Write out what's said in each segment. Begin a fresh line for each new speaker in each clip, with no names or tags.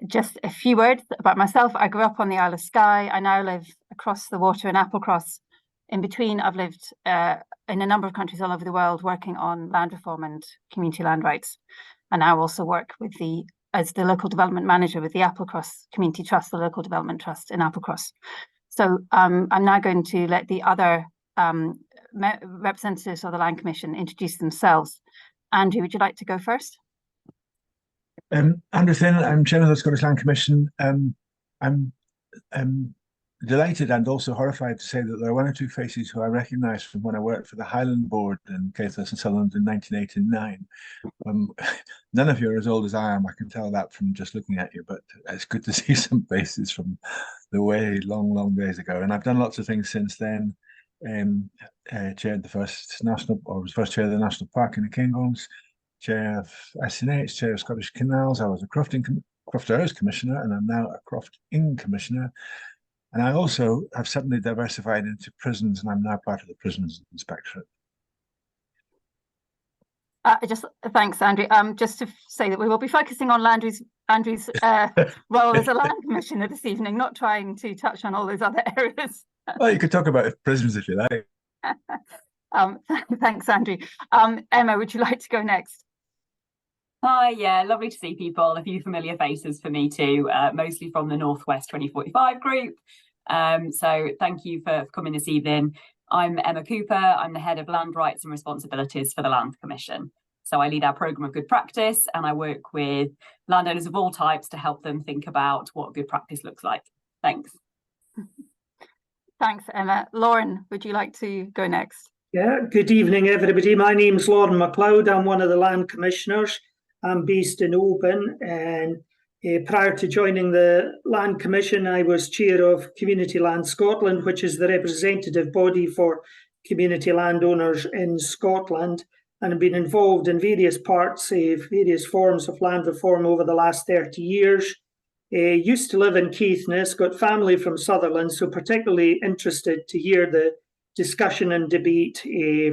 just a few words about myself. I grew up on the Isle of Skye. I now live across the water in Applecross. In between, I've lived in a number of countries all over the world working on land reform and community land rights. And I also work with as the local development manager with the Applecross Community Trust, the local development trust in Applecross. So I'm now going to let the other representatives of the Land Commission introduce themselves. Andrew, would you like to go first?
Andrew Thin, I'm chairman of the Scottish Land Commission. I'm delighted and also horrified to say that there are one or two faces who I recognise from when I worked for the Highland Board in Caithness and Sutherland in 1989. None of you are as old as I am, I can tell that from just looking at you, but it's good to see some faces from the way long days ago. And I've done lots of things since then. Chaired the first was first chair of the National Park in the Cairngorms, chair of SNH, chair of Scottish Canals. I was a Crofters Commissioner, and I'm now a Crofting Commissioner. And I also have suddenly diversified into prisons, and I'm now part of the Prisons Inspectorate.
Thanks, Andrew. Just to say that we will be focusing on Andrew's role as a land commissioner this evening, not trying to touch on all those other areas.
Well, you could talk about prisons if you like.
Thanks, Andrew. Emma, would you like to go next?
Hi, yeah, lovely to see people. A few familiar faces for me too, mostly from the Northwest 2045 group. So thank you for coming this evening. I'm Emma Cooper. I'm the head of land rights and responsibilities for the Land Commission. So I lead our programme of good practice, and I work with landowners of all types to help them think about what good practice looks like. Thanks.
Thanks, Emma. Lauren, would you like to go next?
Yeah, good evening, everybody. My name's Lauren MacLeod. I'm one of the land commissioners. I'm based in Oban, and prior to joining the Land Commission, I was chair of Community Land Scotland, which is the representative body for community landowners in Scotland, and have been involved in various various forms of land reform over the last 30 years. Used to live in Caithness, got family from Sutherland, so particularly interested to hear the discussion and debate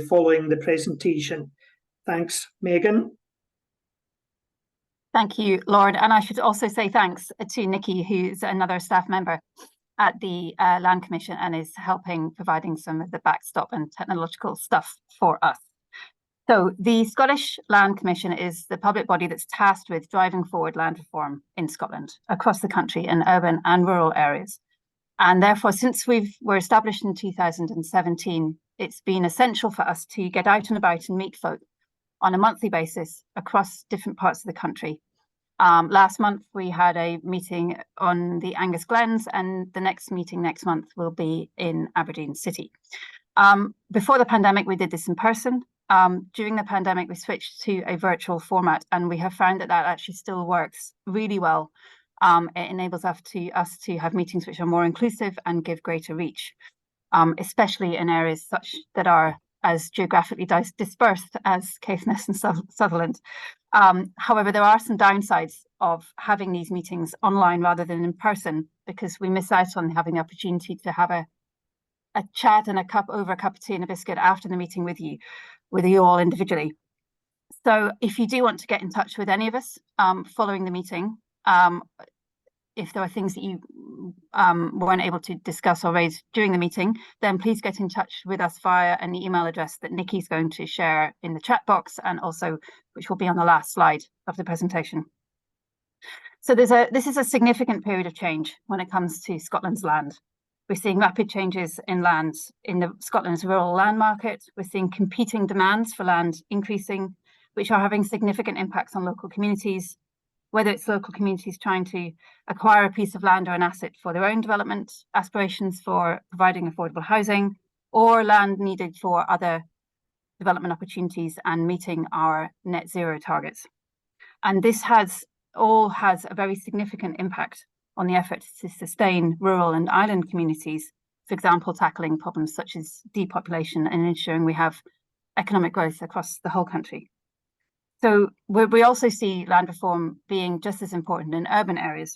following the presentation. Thanks, Megan.
Thank you, Lauren. And I should also say thanks to Nikki, who's another staff member at the Land Commission and is providing some of the backstop and technological stuff for us. So the Scottish Land Commission is the public body that's tasked with driving forward land reform in Scotland, across the country, in urban and rural areas. And therefore, since we were established in 2017, it's been essential for us to get out and about and meet folk on a monthly basis across different parts of the country. Last month, we had a meeting on the Angus Glens, and the next meeting next month will be in Aberdeen City. Before the pandemic, we did this in person. During the pandemic, we switched to a virtual format, and we have found that actually still works really well. It enables us to have meetings which are more inclusive and give greater reach, especially in areas such that are as geographically dispersed as Caithness and Sutherland. However, there are some downsides of having these meetings online rather than in person, because we miss out on having the opportunity to have a chat and over a cup of tea and a biscuit after the meeting with you all individually. So if you do want to get in touch with any of us following the meeting, if there are things that you weren't able to discuss or raise during the meeting, then please get in touch with us via an email address that Nikki's going to share in the chat box, and also which will be on the last slide of the presentation. So this is a significant period of change when it comes to Scotland's land. We're seeing rapid changes in land in Scotland's rural land market. We're seeing competing demands for land increasing, which are having significant impacts on local communities, whether it's local communities trying to acquire a piece of land or an asset for their own development, aspirations for providing affordable housing, or land needed for other development opportunities and meeting our net zero targets. And this all has a very significant impact on the effort to sustain rural and island communities, for example, tackling problems such as depopulation and ensuring we have economic growth across the whole country. So we also see land reform being just as important in urban areas,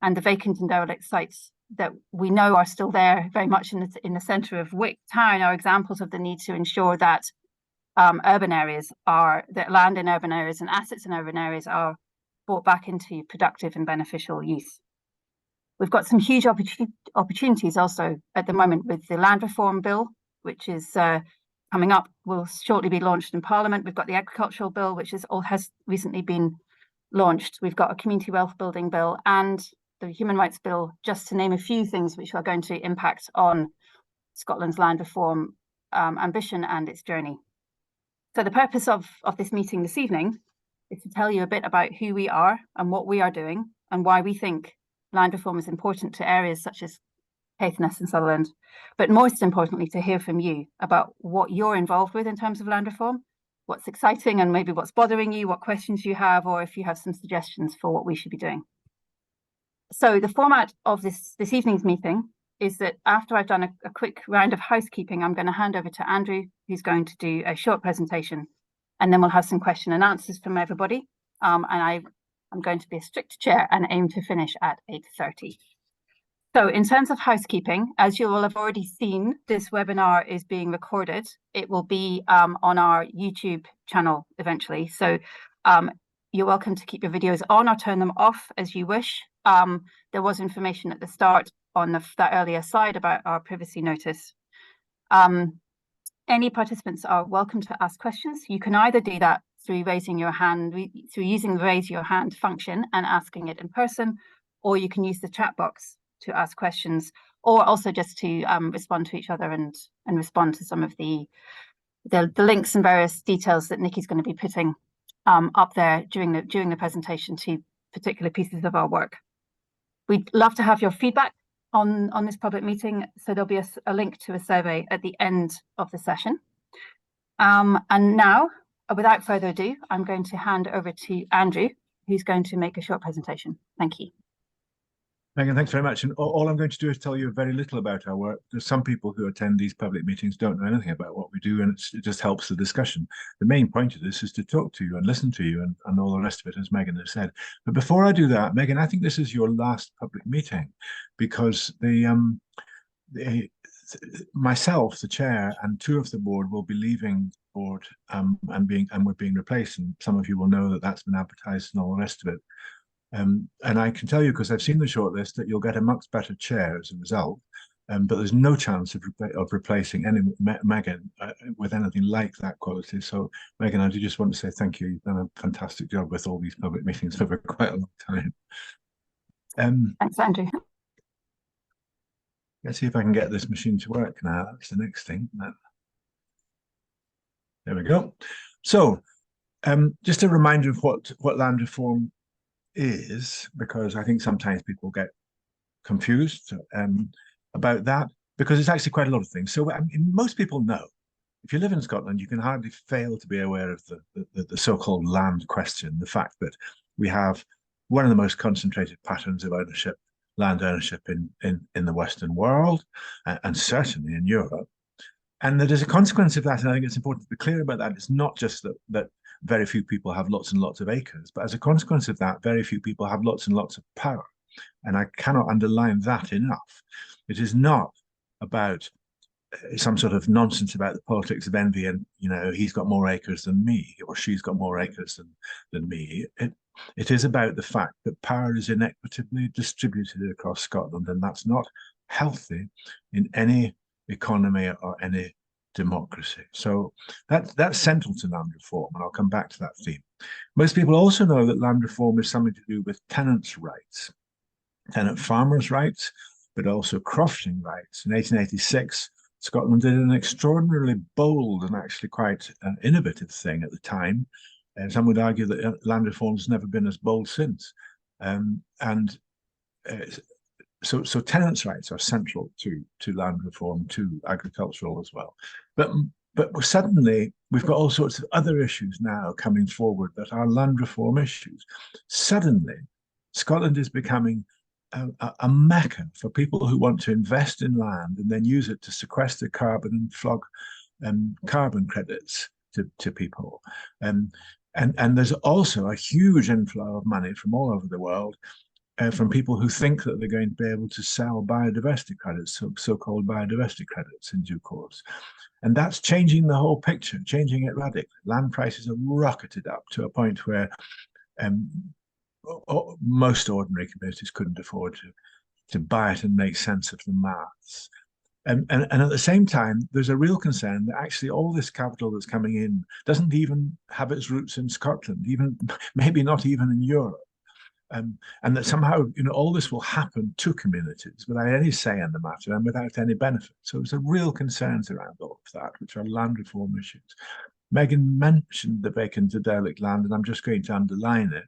and the vacant and derelict sites that we know are still there very much in the centre of Wick Town are examples of the need to ensure that that land in urban areas and assets in urban areas are brought back into productive and beneficial use. We've got some huge opportunities also at the moment with the Land Reform Bill, which is coming up, will shortly be launched in Parliament. We've got the Agricultural Bill, which has recently been launched. We've got a Community Wealth Building Bill and the Human Rights Bill, just to name a few things which are going to impact on Scotland's land reform ambition and its journey. So the purpose of this meeting this evening is to tell you a bit about who we are and what we are doing and why we think land reform is important to areas such as Caithness and Sutherland, but most importantly to hear from you about what you're involved with in terms of land reform, what's exciting and maybe what's bothering you, what questions you have, or if you have some suggestions for what we should be doing. So the format of this evening's meeting is that after I've done a quick round of housekeeping, I'm going to hand over to Andrew, who's going to do a short presentation, and then we'll have some question and answers from everybody. And I'm going to be a strict chair and aim to finish at 8:30. So in terms of housekeeping, as you will have already seen, this webinar is being recorded. It will be on our YouTube channel eventually. So you're welcome to keep your videos on or turn them off as you wish. There was information at the start on that earlier slide about our privacy notice. Any participants are welcome to ask questions. You can either do that through raising your hand, through using the raise your hand function and asking it in person, or you can use the chat box to ask questions, or also just to respond to each other and respond to some of the links and various details that Nikki's going to be putting up there during the presentation to particular pieces of our work. We'd love to have your feedback on this public meeting, so there'll be a link to a survey at the end of the session. And now, without further ado, I'm going to hand over to Andrew, who's going to make a short presentation. Thank you.
Megan, thanks very much. And all I'm going to do is tell you very little about our work. There's some people who attend these public meetings don't know anything about what we do, and it just helps the discussion. The main point of this is to talk to you and listen to you and all the rest of it, as Megan has said. But before I do that, Megan, I think this is your last public meeting, because myself, the chair, and two of the board will be leaving the board and we're being replaced. And some of you will know that that's been advertised and all the rest of it. And I can tell you, because I've seen the shortlist, that you'll get a much better chair as a result. But there's no chance of replacing Megan with anything like that quality. So, Megan, I do just want to say thank you. You've done a fantastic job with all these public meetings over quite a long time.
Thanks, Andrew.
Let's see if I can get this machine to work now. That's the next thing. There we go. So, just a reminder of what land reform is, because I think sometimes people get confused about that, because it's actually quite a lot of things. So most people know, if you live in Scotland, you can hardly fail to be aware of the so-called land question, the fact that we have one of the most concentrated patterns of ownership, land ownership in the Western world, and certainly in Europe. And that as a consequence of that, and I think it's important to be clear about that, it's not just that very few people have lots and lots of acres, but as a consequence of that, very few people have lots and lots of power. And I cannot underline that enough. It is not about some sort of nonsense about the politics of envy and, you know, he's got more acres than me, or she's got more acres than me. It is about the fact that power is inequitably distributed across Scotland, and that's not healthy in any economy or any democracy. So that's central to land reform, and I'll come back to that theme. Most people also know that land reform is something to do with tenants' rights, tenant farmers' rights, but also crofting rights. In 1886, Scotland did an extraordinarily bold and actually quite innovative thing at the time. And some would argue that land reform has never been as bold since. So tenants' rights are central to land reform, to agricultural as well. But suddenly we've got all sorts of other issues now coming forward that are land reform issues. Suddenly, Scotland is becoming a mecca for people who want to invest in land and then use it to sequester carbon and flog carbon credits to people. And there's also a huge inflow of money from all over the world, from people who think that they're going to be able to sell biodiversity credits, so-called biodiversity credits in due course. And that's changing the whole picture, changing it radically. Land prices are rocketed up to a point where most ordinary communities couldn't afford to buy it and make sense of the maths. And at the same time, there's a real concern that actually all this capital that's coming in doesn't even have its roots in Scotland, even maybe not even in Europe. And that somehow, all this will happen to communities without any say in the matter and without any benefit. So there's a real concerns around all of that, which are land reform issues. Megan mentioned the vacant and derelict land, and I'm just going to underline it,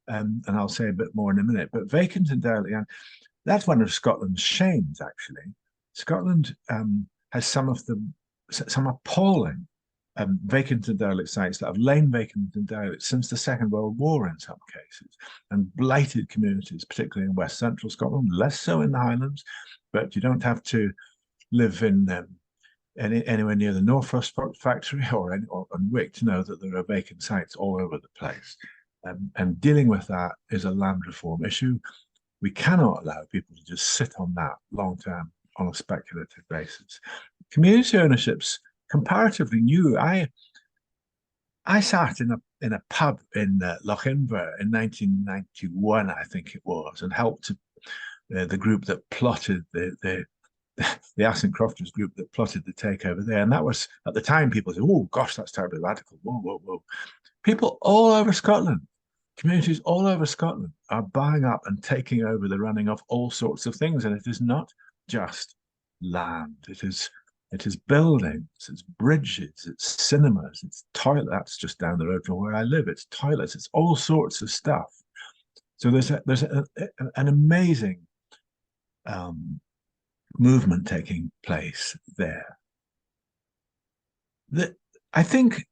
and I'll say a bit more in a minute. But vacant and derelict land, that's one of Scotland's shames, actually. Scotland has some appalling vacant and derelict sites that have lain vacant and derelict since the Second World War in some cases, and blighted communities, particularly in West Central Scotland, less so in the Highlands, but you don't have to live in anywhere near the Northfrost factory or in Wick to know that there are vacant sites all over the place. And dealing with that is a land reform issue. We cannot allow people to just sit on that long-term on a speculative basis. Community ownership's comparatively new. I sat in a pub in Lochinver in 1991, I think it was, and helped the group that plotted the Aston Crofters group that plotted the takeover there. And that was, at the time, people said, "Oh gosh, that's terribly radical." Whoa, whoa, whoa. People all over Scotland, communities all over Scotland, are buying up and taking over the running of all sorts of things, and it is not just land. It is buildings, it's bridges, it's cinemas, it's toilets. That's just down the road from where I live. It's toilets, it's all sorts of stuff. So there's an amazing movement taking place there. I think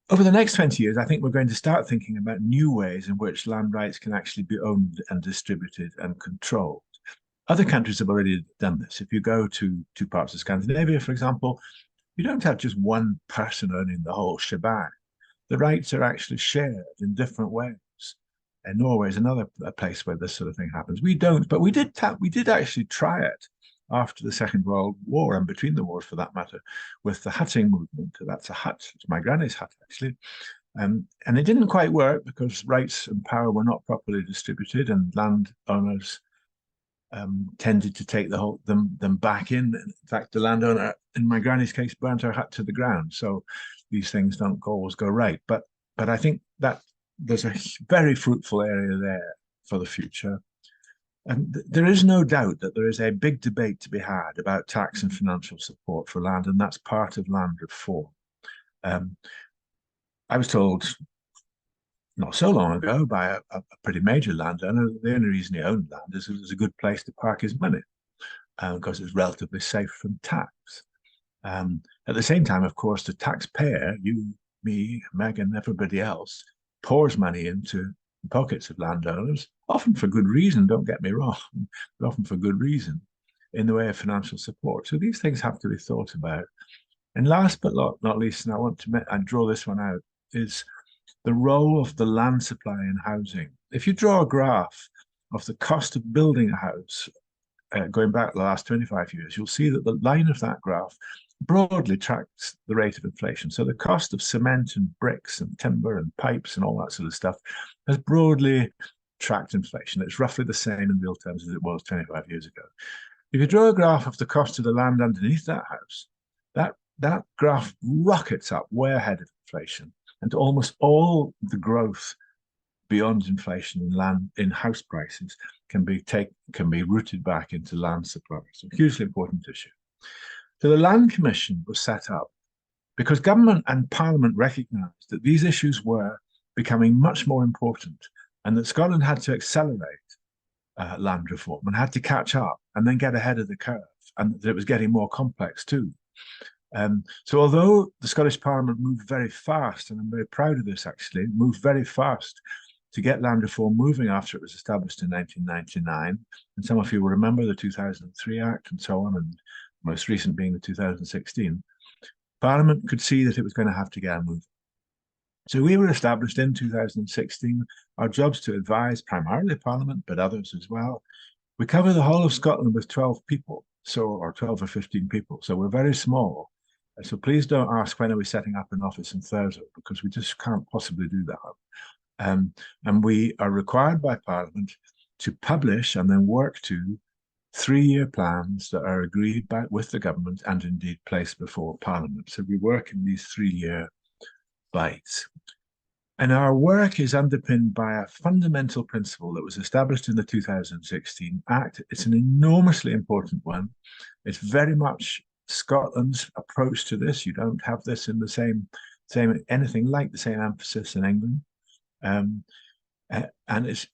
over the next 20 years, I think we're going to start thinking about new ways in which land rights can actually be owned and distributed and controlled. Other countries have already done this. If you go to parts of Scandinavia, for example, you don't have just one person owning the whole shebang. The rights are actually shared in different ways. And Norway is another place where this sort of thing happens. We don't, but we did actually try it after the Second World War, and between the wars for that matter, with the hutting movement. That's a hut. It's my granny's hut, actually. And it didn't quite work because rights and power were not properly distributed, and landowners tended to take them back in. In fact, the landowner, in my granny's case, burnt her hut to the ground. So these things don't always go right. But I think that there's a very fruitful area there for the future. And there is no doubt that there is a big debate to be had about tax and financial support for land, and that's part of land reform. I was told not so long ago by a pretty major landowner that the only reason he owned land is it was a good place to park his money, because it's relatively safe from tax. At the same time, of course, the taxpayer, you, me, Megan, everybody else, pours money into the pockets of landowners, often for good reason, don't get me wrong, but often for good reason, in the way of financial support. So these things have to be thought about. And last but not least, and I want to draw this one out, is the role of the land supply in housing. If you draw a graph of the cost of building a house, going back the last 25 years, you'll see that the line of that graph broadly tracks the rate of inflation. So the cost of cement and bricks and timber and pipes and all that sort of stuff has broadly tracked inflation. It's roughly the same in real terms as it was 25 years ago. If you draw a graph of the cost of the land underneath that house, that graph rockets up way ahead of inflation, and almost all the growth beyond inflation in house prices can be routed back into land supply. So a hugely important issue. So the Land Commission was set up because government and Parliament recognised that these issues were becoming much more important, and that Scotland had to accelerate land reform and had to catch up and then get ahead of the curve, and that it was getting more complex too. So although the Scottish Parliament moved very fast, and I'm very proud of this actually, moved very fast to get land reform moving after it was established in 1999, and some of you will remember the 2003 Act and so on, and most recent being the 2016, Parliament could see that it was going to have to get a move. So we were established in 2016. Our job's to advise primarily Parliament, but others as well. We cover the whole of Scotland with 12 people, or 12 or 15 people. So we're very small. So please don't ask when are we setting up an office in Thurso, because we just can't possibly do that. And we are required by Parliament to publish and then work to 3-year plans that are agreed with the government and indeed placed before Parliament. So we work in these 3-year bites. And our work is underpinned by a fundamental principle that was established in the 2016 Act. It's an enormously important one. It's very much Scotland's approach to this. You don't have this in the same anything like the same emphasis in England. And it's,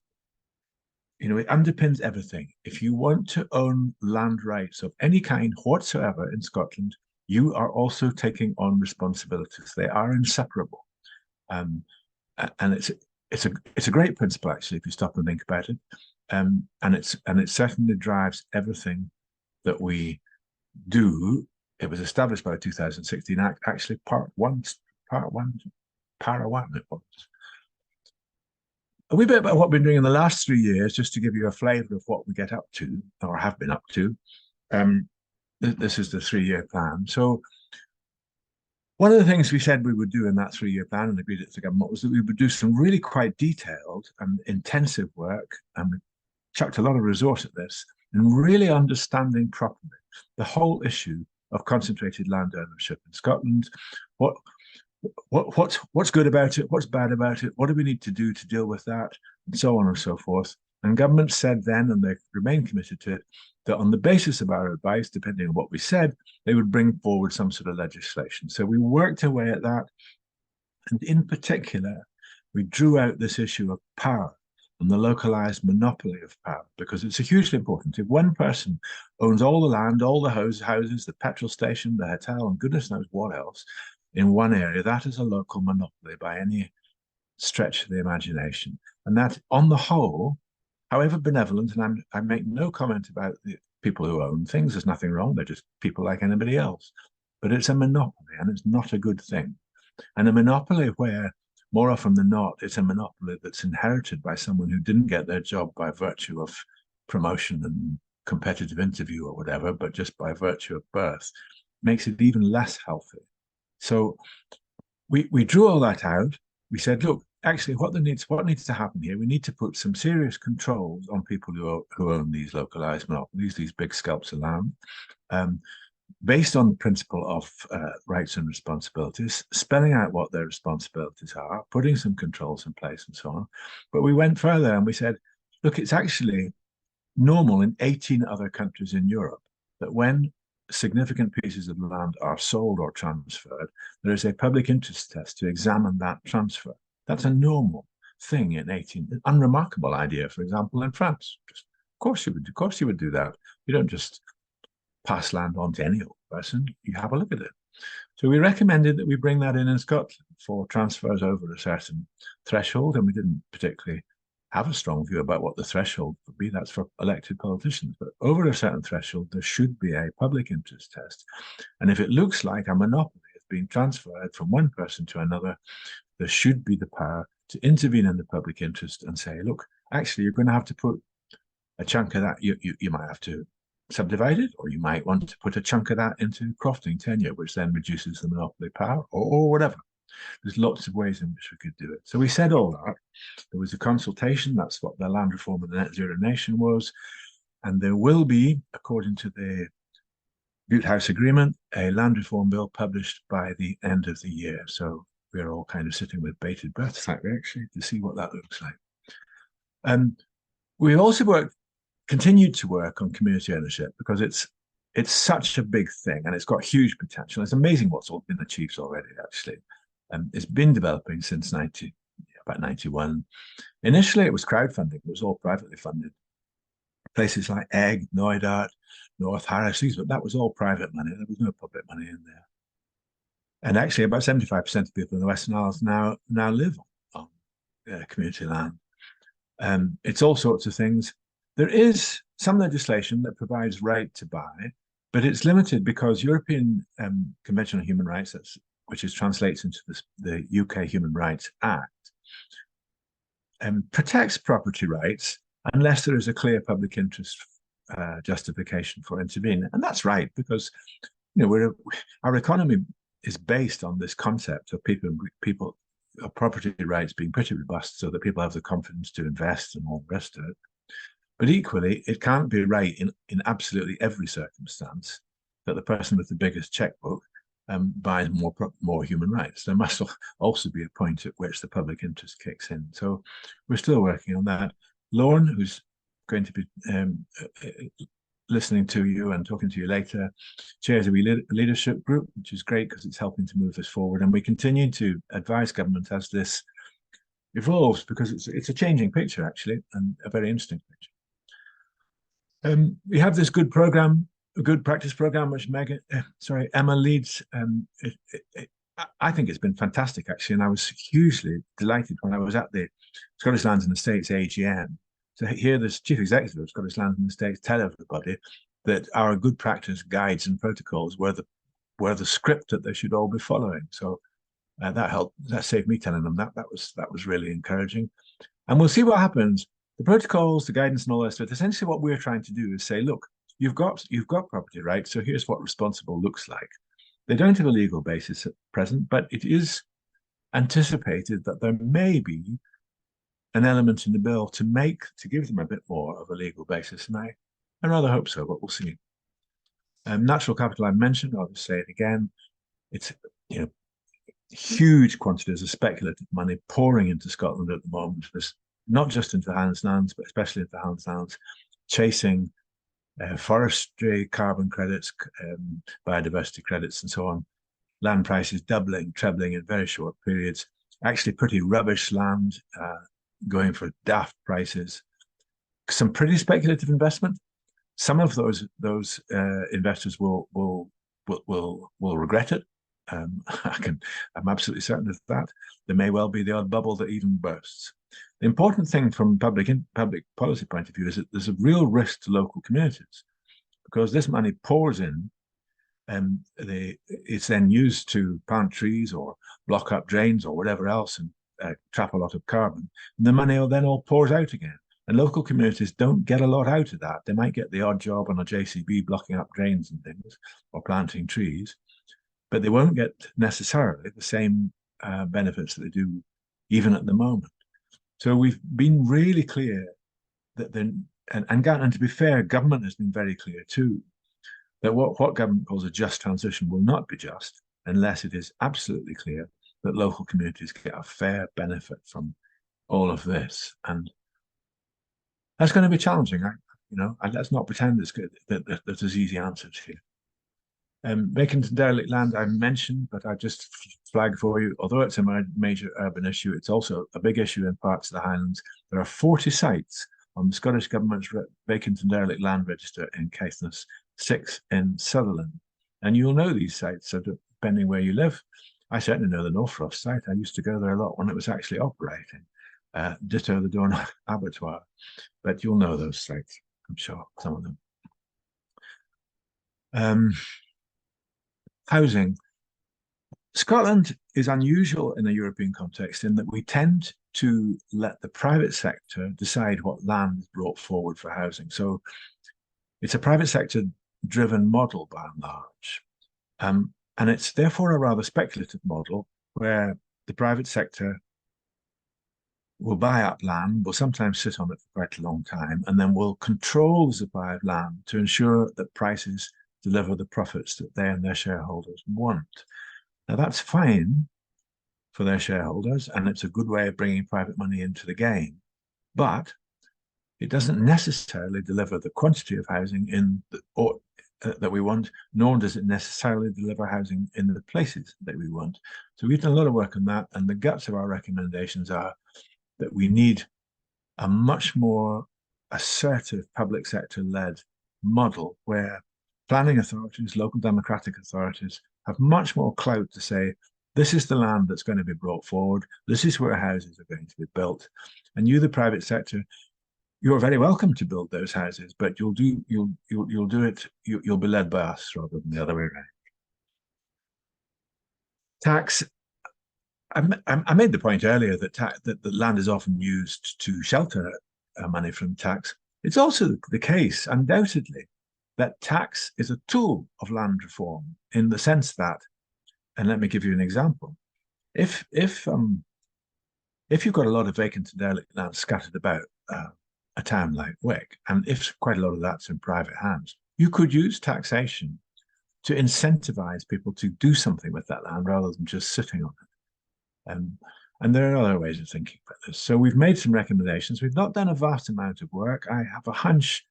it underpins everything. If you want to own land rights of any kind whatsoever in Scotland, you are also taking on responsibilities. They are inseparable. And it's a great principle, actually, if you stop and think about it. And it certainly drives everything that we do. It was established by the 2016 Act, actually para one it was. A wee bit about what we've been doing in the last 3 years, just to give you a flavour of what we get up to, or have been up to. This is the 3-year plan. So one of the things we said we would do in that 3-year plan and agreed it with the government was that we would do some really quite detailed and intensive work, and we chucked a lot of resource at this, and really understanding properly the whole issue of concentrated land ownership in Scotland. What's good about it? What's bad about it? What do we need to do to deal with that? And so on and so forth. And government said then, and they remain committed to it, that on the basis of our advice, depending on what we said, they would bring forward some sort of legislation. So we worked away at that. And in particular, we drew out this issue of power and the localized monopoly of power, because it's hugely important. If one person owns all the land, all the houses, the petrol station, the hotel, and goodness knows what else, in one area, that is a local monopoly by any stretch of the imagination. And that, on the whole, however benevolent, and I make no comment about the people who own things, there's nothing wrong, they're just people like anybody else. But it's a monopoly, and it's not a good thing. And a monopoly where, more often than not, it's a monopoly that's inherited by someone who didn't get their job by virtue of promotion and competitive interview or whatever, but just by virtue of birth, makes it even less healthy. So we drew all that out. We said, look, actually, what needs to happen here, we need to put some serious controls on people who own these localized monopolies, these big scalps of land, based on the principle of rights and responsibilities, spelling out what their responsibilities are, putting some controls in place and so on. But we went further and we said, look, it's actually normal in 18 other countries in Europe that when significant pieces of land are sold or transferred, there is a public interest test to examine that transfer. That's a normal thing in 18. An unremarkable idea, for example, in France. Of course you would do that. You don't just pass land on to any old person. You have a look at it. So we recommended that we bring that in Scotland for transfers over a certain threshold, and we didn't particularly have a strong view about what the threshold would be. That's for elected politicians. But over a certain threshold, there should be a public interest test. And if it looks like a monopoly is being transferred from one person to another, there should be the power to intervene in the public interest and say, look, actually, you're going to have to put a chunk of that. You might have to subdivide it, or you might want to put a chunk of that into crofting tenure, which then reduces the monopoly power, or whatever. There's lots of ways in which we could do it. So we said all that. There was a consultation. That's what the land reform of the Net Zero Nation was. And there will be, according to the Butte House Agreement, a land reform bill published by the end of the year. So we're all kind of sitting with bated breath, actually, to see what that looks like. We also continued to work on community ownership, because it's such a big thing and it's got huge potential. It's amazing what's all been achieved already, actually. It's been developing since about 91. Initially, it was crowdfunding. It was all privately funded. Places like Egg, Knoydart, North Harris, but that was all private money. There was no public money in there. And actually, about 75% of people in the Western Isles now live on community land. It's all sorts of things. There is some legislation that provides right to buy, but it's limited because European Convention on Human Rights, which translates into the UK Human Rights Act, protects property rights unless there is a clear public interest justification for intervening. And that's right, because our economy is based on this concept of people property rights being pretty robust so that people have the confidence to invest and all the rest of it. But equally, it can't be right in absolutely every circumstance that the person with the biggest checkbook buys more human rights. There must also be a point at which the public interest kicks in. So we're still working on that. Lauren, who's going to be listening to you and talking to you later, chairs a leadership group, which is great because it's helping to move this forward. And we continue to advise government as this evolves, because it's a changing picture, actually, and a very interesting picture. We have this good program, a good practice program, which Emma leads. I think it's been fantastic, actually, and I was hugely delighted when I was at the Scottish Lands and Estates AGM to hear the Chief Executive of Scottish Lands and Estates tell everybody that our good practice guides and protocols were the script that they should all be following. So that helped. That saved me telling them that. That was really encouraging, and we'll see what happens. The protocols, the guidance, and all that stuff. Essentially, what we're trying to do is say, look, you've got property rights, so here's what responsible looks like. They don't have a legal basis at present, but it is anticipated that there may be an element in the bill to give them a bit more of a legal basis, and I rather hope so, but we'll see. Natural capital I mentioned, I'll just say it again. It's huge quantities of speculative money pouring into Scotland at the moment. There's not just into Highlands lands, but especially into Highlands lands, chasing forestry, carbon credits, biodiversity credits, and so on. Land prices doubling, trebling in very short periods. Actually, pretty rubbish land going for daft prices. Some pretty speculative investment. Some of those investors will regret it. I'm absolutely certain of that. There may well be the odd bubble that even bursts. The important thing from public policy point of view is that there's a real risk to local communities, because this money pours in, and it's then used to plant trees or block up drains or whatever else and trap a lot of carbon. And the money then all pours out again. And local communities don't get a lot out of that. They might get the odd job on a JCB blocking up drains and things or planting trees, but they won't get necessarily the same benefits that they do even at the moment. So we've been really clear that and to be fair, government has been very clear too, that what government calls a just transition will not be just unless it is absolutely clear that local communities get a fair benefit from all of this. And that's going to be challenging. Let's not pretend that there's easy answers here. Vacant and derelict land I mentioned, but I just flag for you, although it's a major urban issue, it's also a big issue in parts of the Highlands. There are 40 sites on the Scottish Government's vacant and derelict land register in Caithness, 6 in Sutherland. And you'll know these sites, so depending where you live. I certainly know the Northross site. I used to go there a lot when it was actually operating, ditto the Dorn Abattoir. But you'll know those sites, I'm sure, some of them. Housing. Scotland is unusual in a European context in that we tend to let the private sector decide what land is brought forward for housing. So it's a private sector driven model by and large. And it's therefore a rather speculative model where the private sector will buy up land, will sometimes sit on it for quite a long time, and then will control the supply of land to ensure that prices deliver the profits that they and their shareholders want. Now, that's fine for their shareholders, and it's a good way of bringing private money into the game, but it doesn't necessarily deliver the quantity of housing that we want, nor does it necessarily deliver housing in the places that we want. So we've done a lot of work on that, and the guts of our recommendations are that we need a much more assertive public sector-led model where planning authorities, local democratic authorities have much more clout to say, this is the land that's going to be brought forward, this is where houses are going to be built. And you, the private sector, you're very welcome to build those houses, but you'll be led by us rather than the other way around. Tax. I made the point earlier that the land is often used to shelter money from tax. It's also the case, undoubtedly, that tax is a tool of land reform in the sense that, and let me give you an example. If if you've got a lot of vacant and derelict land scattered about a town like Wick, and if quite a lot of that's in private hands, you could use taxation to incentivize people to do something with that land rather than just sitting on it. And there are other ways of thinking about this. So we've made some recommendations. We've not done a vast amount of work. I have a hunch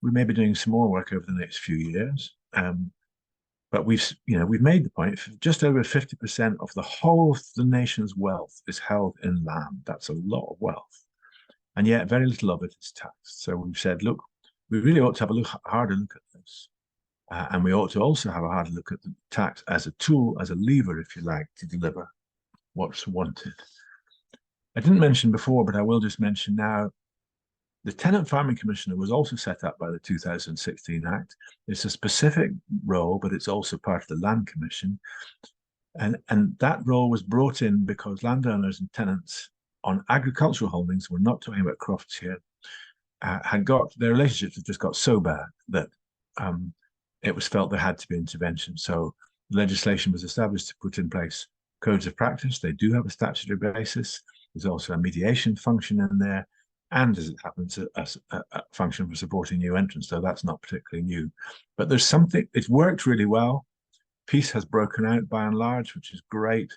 we may be doing some more work over the next few years. But we've made the point, just over 50% of the whole of the nation's wealth is held in land. That's a lot of wealth. And yet very little of it is taxed. So we've said, look, we really ought to have a harder look at this. And we ought to also have a harder look at the tax as a tool, as a lever, if you like, to deliver what's wanted. I didn't mention before, but I will just mention now, the Tenant Farming Commissioner was also set up by the 2016 Act. It's a specific role, but it's also part of the Land Commission. And that role was brought in because landowners and tenants on agricultural holdings, we're not talking about crofts here, their relationships had just got so bad that it was felt there had to be intervention. So legislation was established to put in place codes of practice. They do have a statutory basis. There's also a mediation function in there. And as it happens, a function for supporting new entrants, so that's not particularly new. But there's something, it's worked really well. Peace has broken out by and large, which is great.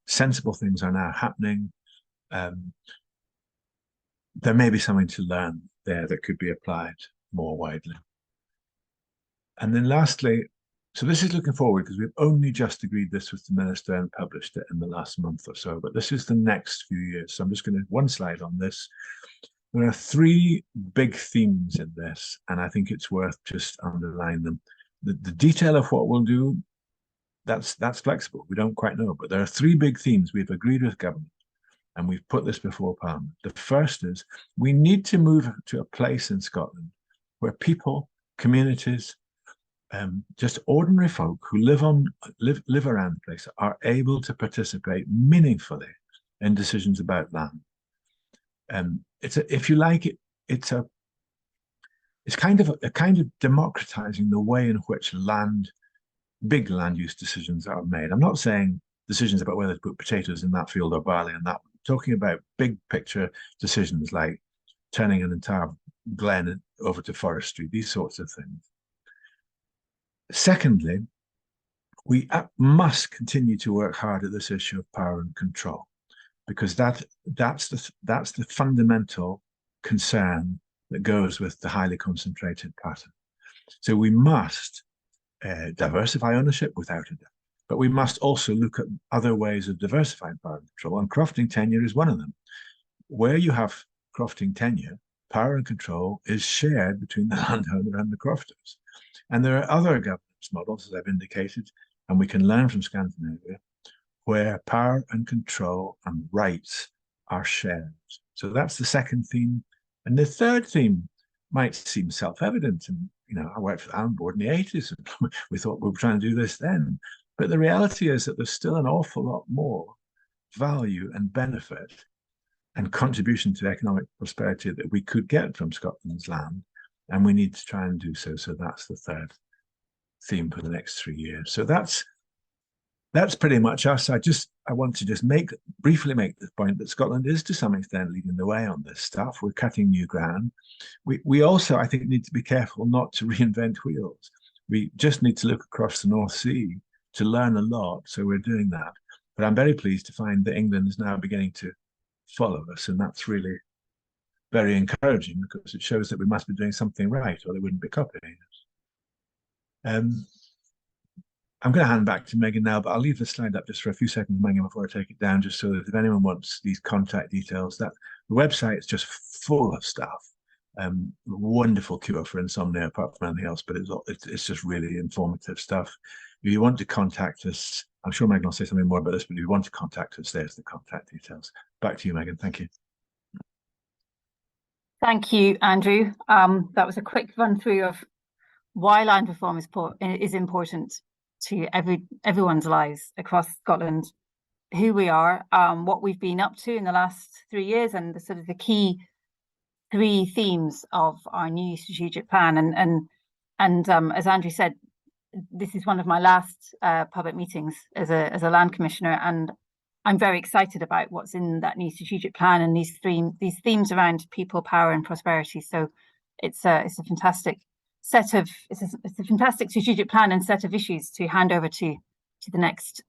Sensible things are now happening. There may be something to learn there that could be applied more widely. And then lastly, so this is looking forward because we've only just agreed this with the Minister and published it in the last month or so, but this is the next few years. So I'm just going to, one slide on this. There are three big themes in this, and I think it's worth just underlining them. The detail of what we'll do, that's flexible. We don't quite know, but there are three big themes we've agreed with government, and we've put this before Parliament. The first is we need to move to a place in Scotland where people, communities, just ordinary folk who live around the place are able to participate meaningfully in decisions about land. If you like, it's kind of democratizing the way in which big land use decisions are made. I'm not saying decisions about whether to put potatoes in that field or barley in that one. I'm talking about big picture decisions like turning an entire glen over to forestry, these sorts of things. Secondly, we must continue to work hard at this issue of power and control, because that's the fundamental concern that goes with the highly concentrated pattern. So we must diversify ownership without a doubt, but we must also look at other ways of diversifying power and control, and crofting tenure is one of them. Where you have crofting tenure, power and control is shared between the landowner and the crofters. And there are other governance models, as I've indicated, and we can learn from Scandinavia, where power and control and rights are shared. So that's the second theme. And the third theme might seem self-evident. And, I worked for the Land Board in the 80s, and we thought we were trying to do this then. But the reality is that there's still an awful lot more value and benefit and contribution to economic prosperity that we could get from Scotland's land, and we need to try and do so. So that's the third theme for the next 3 years. So that's pretty much us. I want to just briefly make the point that Scotland is to some extent leading the way on this stuff. We're cutting new ground. We also, I think, need to be careful not to reinvent wheels. We just need to look across the North Sea to learn a lot. So we're doing that. But I'm very pleased to find that England is now beginning to follow us, and that's really very encouraging, because it shows that we must be doing something right, or they wouldn't be copying us. I'm going to hand back to Megan now, but I'll leave the slide up just for a few seconds, Megan, before I take it down, just so that if anyone wants these contact details, that the website is just full of stuff. Wonderful cure for insomnia, apart from anything else, but it's just really informative stuff. If you want to contact us, I'm sure Megan will say something more about this, but if you want to contact us, there's the contact details. Back to you, Megan. Thank you.
Thank you, Andrew. That was a quick run through of why land reform is important to everyone's lives across Scotland, who we are, what we've been up to in the last 3 years, and the sort of the key three themes of our new strategic plan. And as Andrew said, this is one of my last public meetings as a land commissioner, and I'm very excited about what's in that new strategic plan and these themes around people, power, and prosperity. So it's a fantastic it's a fantastic strategic plan and set of issues to hand over to the next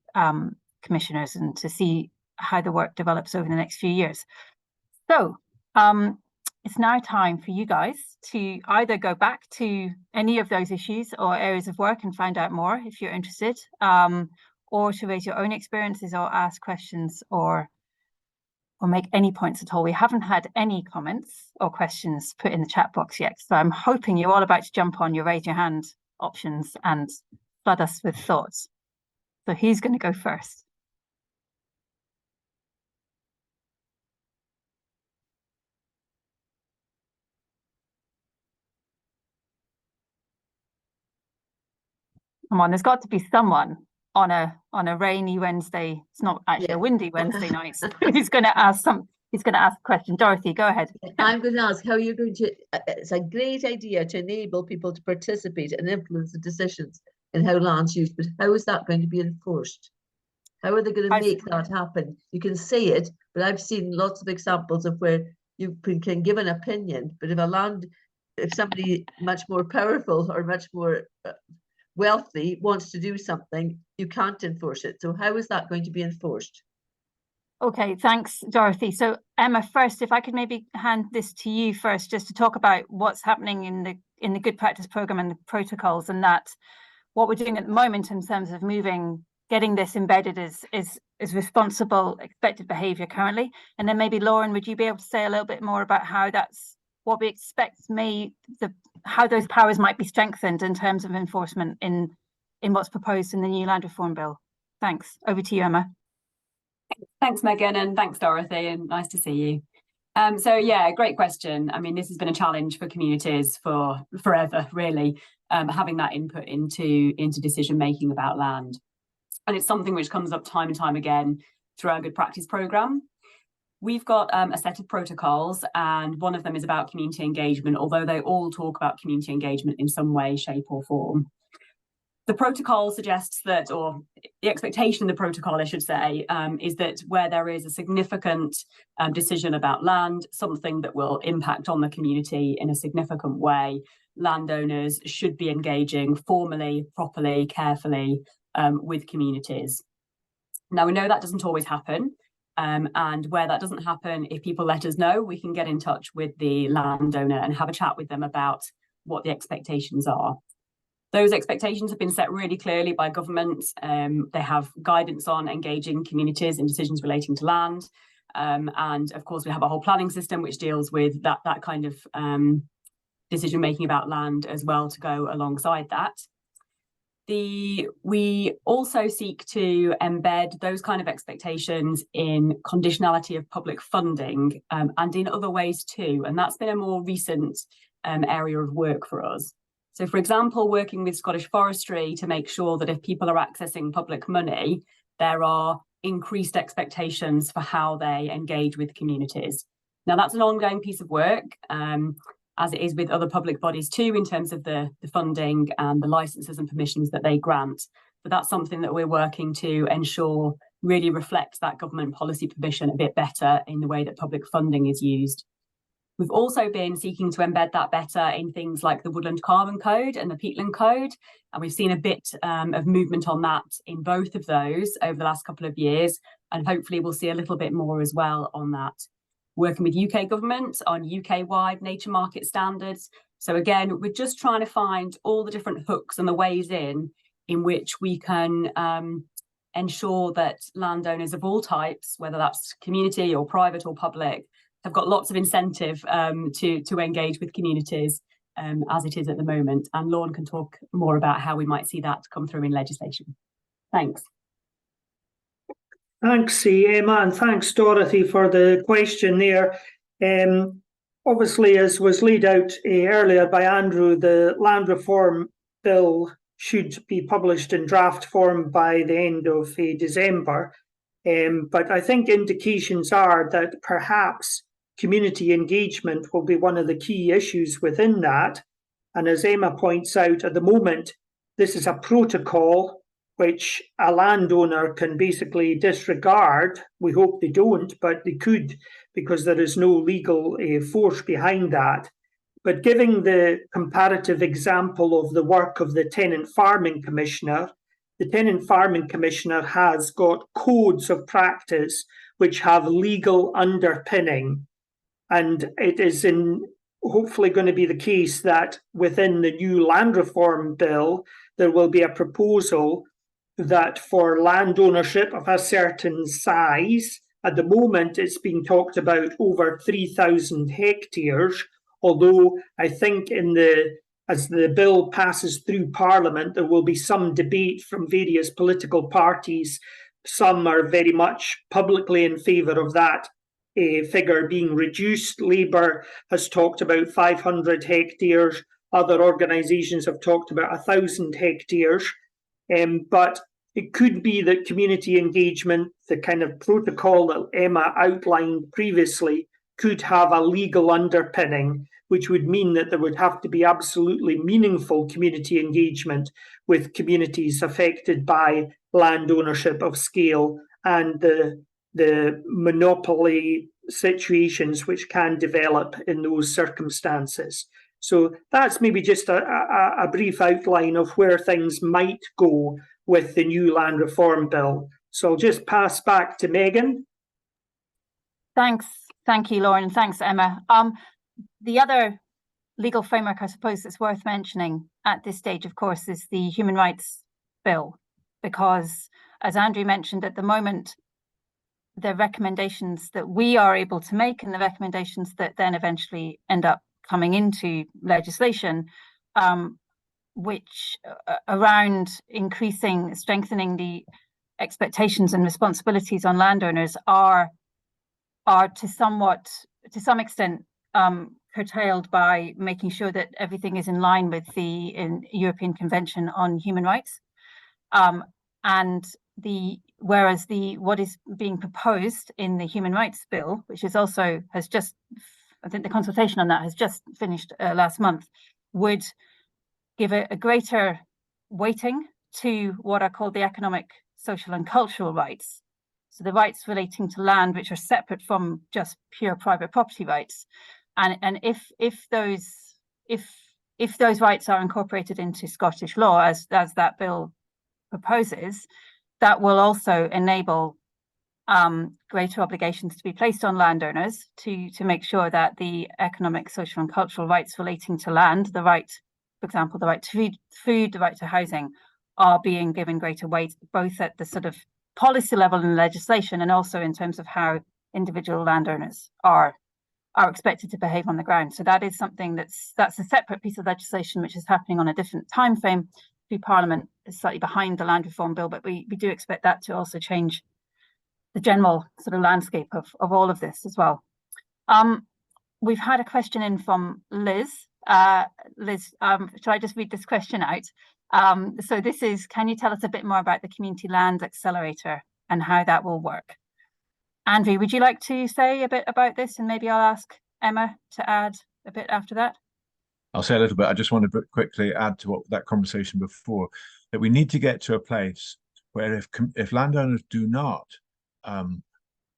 commissioners, and to see how the work develops over the next few years. So it's now time for you guys to either go back to any of those issues or areas of work and find out more if you're interested, or to raise your own experiences or ask questions or make any points at all. We haven't had any comments or questions put in the chat box yet, so I'm hoping you're all about to jump on your raise your hand options and flood us with thoughts. So who's going to go first? Come on, there's got to be someone on a rainy Wednesday. It's not actually a windy Wednesday night. Who's going to ask a question? Dorothy, go ahead.
I'm going to ask how you're going to. It's a great idea to enable people to participate and influence the decisions in how land's used, but how is that going to be enforced? How are they going to make that happen? You can say it, but I've seen lots of examples of where you can give an opinion, but if somebody much more powerful or much more wealthy wants to do something, you can't enforce it. So how is that going to be enforced?
Okay, thanks, Dorothy. So Emma, first, if I could maybe hand this to you first, just to talk about what's happening in the good practice program and the protocols, and that what we're doing at the moment in terms of getting this embedded is responsible expected behaviour currently. And then maybe Lauren, would you be able to say a little bit more about how what we expect how those powers might be strengthened in terms of enforcement in what's proposed in the new land reform bill? Thanks. Over to you, Emma.
Thanks, Megan, and thanks, Dorothy, and nice to see you. So yeah, great question. I mean, this has been a challenge for communities for forever, really, having that input into decision making about land. And it's something which comes up time and time again through our good practice programme. We've got a set of protocols, and one of them is about community engagement, although they all talk about community engagement in some way, shape or form. The protocol suggests that, or the expectation in the protocol, I should say, is that where there is a significant decision about land, something that will impact on the community in a significant way, landowners should be engaging formally, properly, carefully with communities. Now, we know that doesn't always happen. And where that doesn't happen, if people let us know, we can get in touch with the landowner and have a chat with them about what the expectations are. Those expectations have been set really clearly by government. They have guidance on engaging communities in decisions relating to land. And of course, we have a whole planning system which deals with that kind of decision making about land as well to go alongside that. We also seek to embed those kind of expectations in conditionality of public funding and in other ways too. And that's been a more recent area of work for us. So, for example, working with Scottish Forestry to make sure that if people are accessing public money, there are increased expectations for how they engage with communities. Now, that's an ongoing piece of work, as it is with other public bodies too, in terms of the funding and the licenses and permissions that they grant. But that's something that we're working to ensure really reflects that government policy permission a bit better in the way that public funding is used. We've also been seeking to embed that better in things like the Woodland Carbon Code and the Peatland Code. And we've seen a bit of movement on that in both of those over the last couple of years. And hopefully we'll see a little bit more as well on that. Working with UK government on UK-wide nature market standards. So again, we're just trying to find all the different hooks and the ways in which we can ensure that landowners of all types, whether that's community or private or public, have got lots of incentive to engage with communities as it is at the moment. And Lauren can talk more about how we might see that come through in legislation. Thanks.
Thanks, Emma, and thanks, Dorothy, for the question there. Obviously, as was laid out earlier by Andrew, the Land Reform Bill should be published in draft form by the end of December. But I think indications are that perhaps community engagement will be one of the key issues within that. And as Emma points out, at the moment, this is a protocol which a landowner can basically disregard. We hope they don't, but they could, because there is no legal force behind that. But giving the comparative example of the work of the Tenant Farming Commissioner, the Tenant Farming Commissioner has got codes of practice which have legal underpinning. And it is hopefully going to be the case that within the new land reform bill, there will be a proposal that for land ownership of a certain size, at the moment it's being talked about over 3,000 hectares, although I think as the bill passes through Parliament, there will be some debate from various political parties. Some are very much publicly in favour of that figure being reduced. Labour has talked about 500 hectares. Other organisations have talked about 1,000 hectares. But it could be that community engagement, the kind of protocol that Emma outlined previously, could have a legal underpinning, which would mean that there would have to be absolutely meaningful community engagement with communities affected by land ownership of scale and the monopoly situations which can develop in those circumstances. So that's maybe just a brief outline of where things might go with the new land reform bill. So I'll just pass back to Megan.
Thanks. Thank you, Lauren. Thanks, Emma. The other legal framework, I suppose, that's worth mentioning at this stage, of course, is the Human Rights Bill, because as Andrew mentioned, at the moment, the recommendations that we are able to make and the recommendations that then eventually end up coming into legislation, which around strengthening the expectations and responsibilities on landowners are to some extent curtailed by making sure that everything is in line with the European Convention on Human Rights, and whereas what is being proposed in the Human Rights Bill, which is also I think the consultation on that has just finished last month, would give a greater weighting to what are called the economic, social and cultural rights. So the rights relating to land, which are separate from just pure private property rights. And if those rights are incorporated into Scottish law, as that bill proposes, that will also enable greater obligations to be placed on landowners to make sure that the economic, social and cultural rights relating to land, the right, for example, the right to food, the right to housing, are being given greater weight, both at the sort of policy level in legislation and also in terms of how individual landowners are expected to behave on the ground. So that is something that's a separate piece of legislation which is happening on a different time frame through Parliament. Is slightly behind the land reform bill, but we do expect that to also change the general sort of landscape of all of this as well. We've had a question in from Liz. Liz, shall I just read this question out? So this is, can you tell us a bit more about the Community Land Accelerator and how that will work? Andrew, would you like to say a bit about this, and maybe I'll ask Emma to add a bit after that?
I'll say a little bit. I just want to quickly add to that conversation before, that we need to get to a place where if landowners do not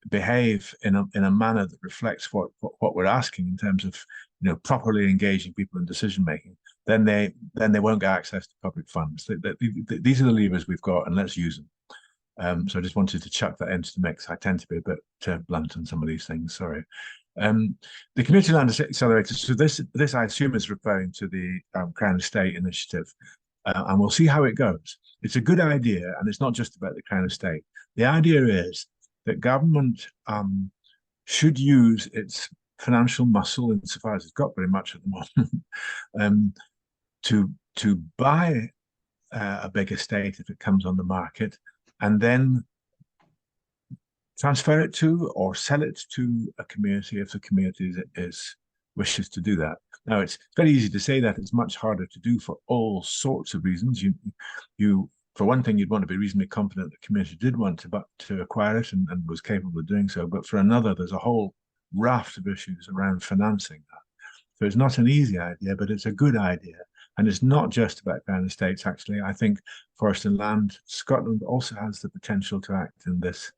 behave in a manner that reflects what we're asking in terms of properly engaging people in decision making, then they won't get access to public funds. These are the levers we've got, and let's use them. So I just wanted to chuck that into the mix. I tend to be a bit blunt on some of these things. Sorry. The Community Land Accelerator. So this I assume is referring to the Crown Estate Initiative, and we'll see how it goes. It's a good idea, and it's not just about the Crown Estate. The idea is that government should use its financial muscle, insofar as it's got very much at the moment, to buy a big estate if it comes on the market, and then transfer it to or sell it to a community if the community wishes to do that. Now, it's very easy to say that. It's much harder to do for all sorts of reasons. You for one thing, you'd want to be reasonably confident the community did want to acquire it and was capable of doing so. But for another, there's a whole raft of issues around financing that. So it's not an easy idea, but it's a good idea. And it's not just about Crown Estates, actually. I think Forest and Land Scotland also has the potential to act in this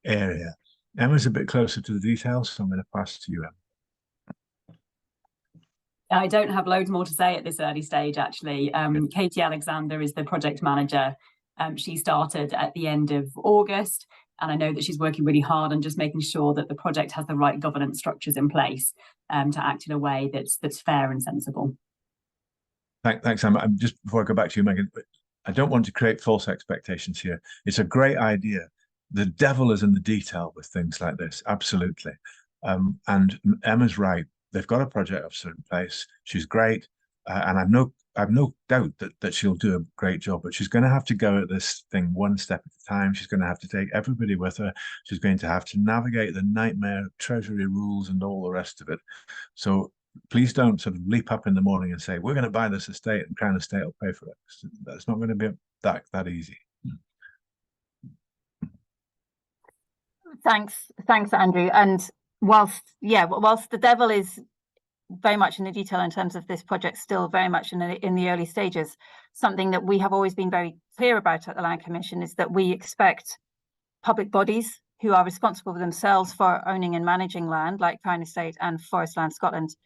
area. Emma's a bit closer to the details, so I'm going to pass to you, Emma.
I don't have loads more to say at this early stage, actually. Katie Alexander is the project manager. She started at the end of August, and I know that she's working really hard on just making sure that the project has the right governance structures in place to act in a way that's fair and sensible.
Thanks, Emma. Just before I go back to you, Megan, I don't want to create false expectations here. It's a great idea. The devil is in the detail with things like this, absolutely. And Emma's right. They've got a project officer in place. She's great, and I've no doubt that she'll do a great job. But she's going to have to go at this thing one step at a time. She's going to have to take everybody with her. She's going to have to navigate the nightmare of Treasury rules and all the rest of it. So please don't sort of leap up in the morning and say, we're going to buy this estate and Crown Estate will pay for it. That's not going to be that easy.
Thanks, Andrew. And whilst the devil is very much in the detail in terms of this project, still very much in the early stages, something that we have always been very clear about at the Land Commission is that we expect public bodies who are responsible for themselves for owning and managing land, like Crown Estate and Forest Land Scotland,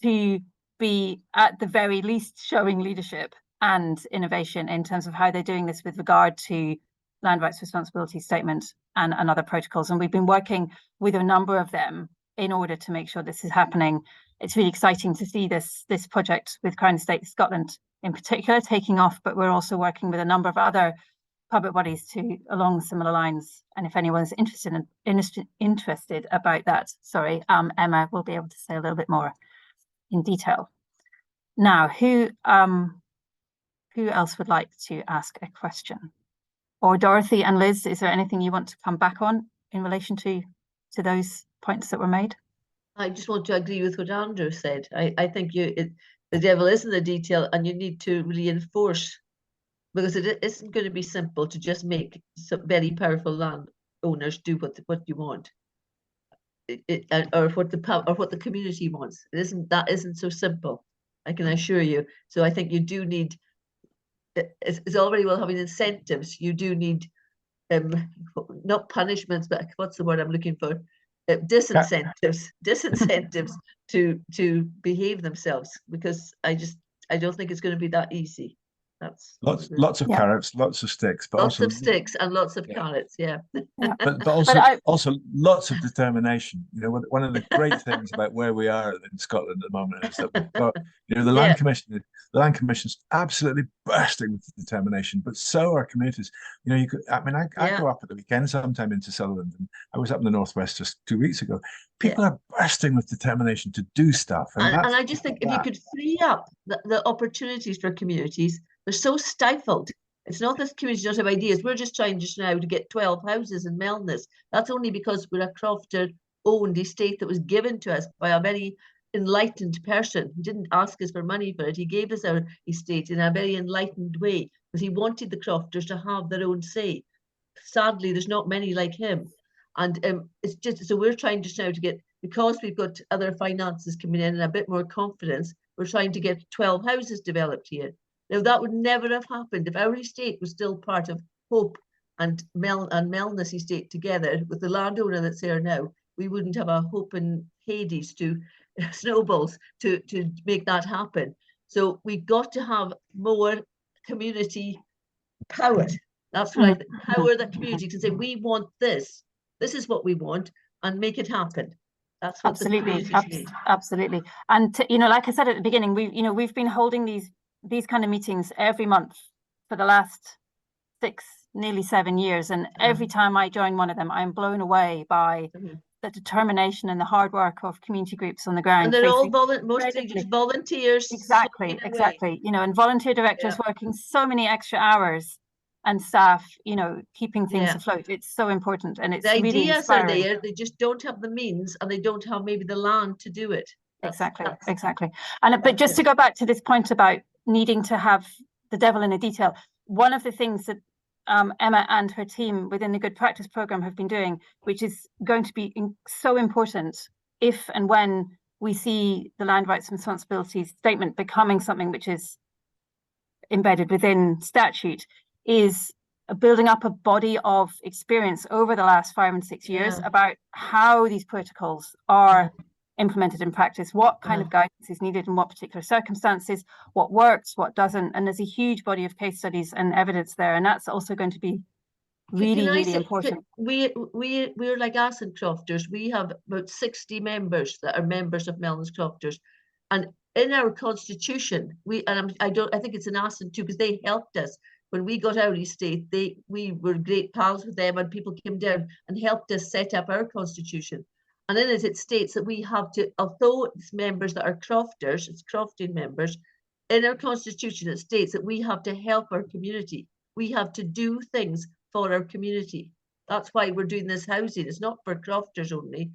to be at the very least showing leadership and innovation in terms of how they're doing this with regard to land rights responsibility statement and other protocols. And we've been working with a number of them in order to make sure this is happening. It's really exciting to see this project with Crown Estate Scotland in particular taking off, but we're also working with a number of other public bodies along similar lines. And if anyone's interested about that, Emma will be able to say a little bit more in detail. Now, who else would like to ask a question? Or Dorothy and Liz, is there anything you want to come back on in relation to those points that were made?
I just want to agree with what Andrew said. I think the devil is in the detail, and you need to reinforce, because it isn't going to be simple to just make some very powerful landowners do what you want, or what the community wants. That isn't so simple, I can assure you. So I think you do need. It's already well having incentives. You do need not punishments, but what's the word I'm looking for? Disincentives to behave themselves, because I don't think it's going to be that easy. That's
lots of carrots, lots of sticks, but
lots
also
of sticks and lots of carrots. Yeah.
but also lots of determination. You know, one of the great things about where we are in Scotland at the moment is that we've got, you know, the Land Commission. The Land Commission's absolutely bursting with determination, but so are communities. You know, I go up at the weekend sometime into Sutherland, and I was up in the northwest just 2 weeks ago. People are bursting with determination to do stuff, and
I just think if you could free up the opportunities for communities. They're so stifled. It's not that communities don't have ideas. We're just trying just now to get 12 houses in Melness. That's only because we're a crofter-owned estate that was given to us by a very enlightened person. He didn't ask us for money for it. He gave us our estate in a very enlightened way, because he wanted the crofters to have their own say. Sadly, there's not many like him. And it's just, so we're trying just now to get, because we've got other finances coming in and a bit more confidence, we're trying to get 12 houses developed here. Now, that would never have happened if our estate was still part of Hope and Melness estate together with the landowner that's there now. We wouldn't have a Hope and Hades to snowballs to make that happen. So we've got to have more community power. That's what I think. Power that community can say, we want this. This is what we want, and make it happen. That's what
absolutely. And you know, like I said at the beginning, we've been holding these kind of meetings every month for the last nearly 7 years, and every time I join one of them, I'm blown away by the determination and the hard work of community groups on the ground.
And they're all mostly just volunteers.
Exactly. You know, and volunteer directors working so many extra hours, and staff, you know, keeping things afloat. It's so important, and it's
the
really
ideas
inspiring.
Are there. They just don't have the means, and they don't have maybe the land to do it.
Exactly. And but just to go back to this point about needing to have the devil in the detail, one of the things that Emma and her team within the Good Practice Programme have been doing, which is going to be so important if and when we see the land rights and responsibilities statement becoming something which is embedded within statute, is building up a body of experience over the last 5 and 6 years about how these protocols are implemented in practice, what kind of guidance is needed in what particular circumstances, what works, what doesn't. And there's a huge body of case studies and evidence there. And that's also going to be really important.
We're like Asset Crofters. We have about 60 members that are members of Mellin's Crofters. And in our constitution, I think it's an Asset too, because they helped us. When we got our estate, we were great pals with them, and people came down and helped us set up our constitution. And in it states that we have to, although it's members that are crofters, it's crofting members, in our constitution it states that we have to help our community. We have to do things for our community. That's why we're doing this housing. It's not for crofters only.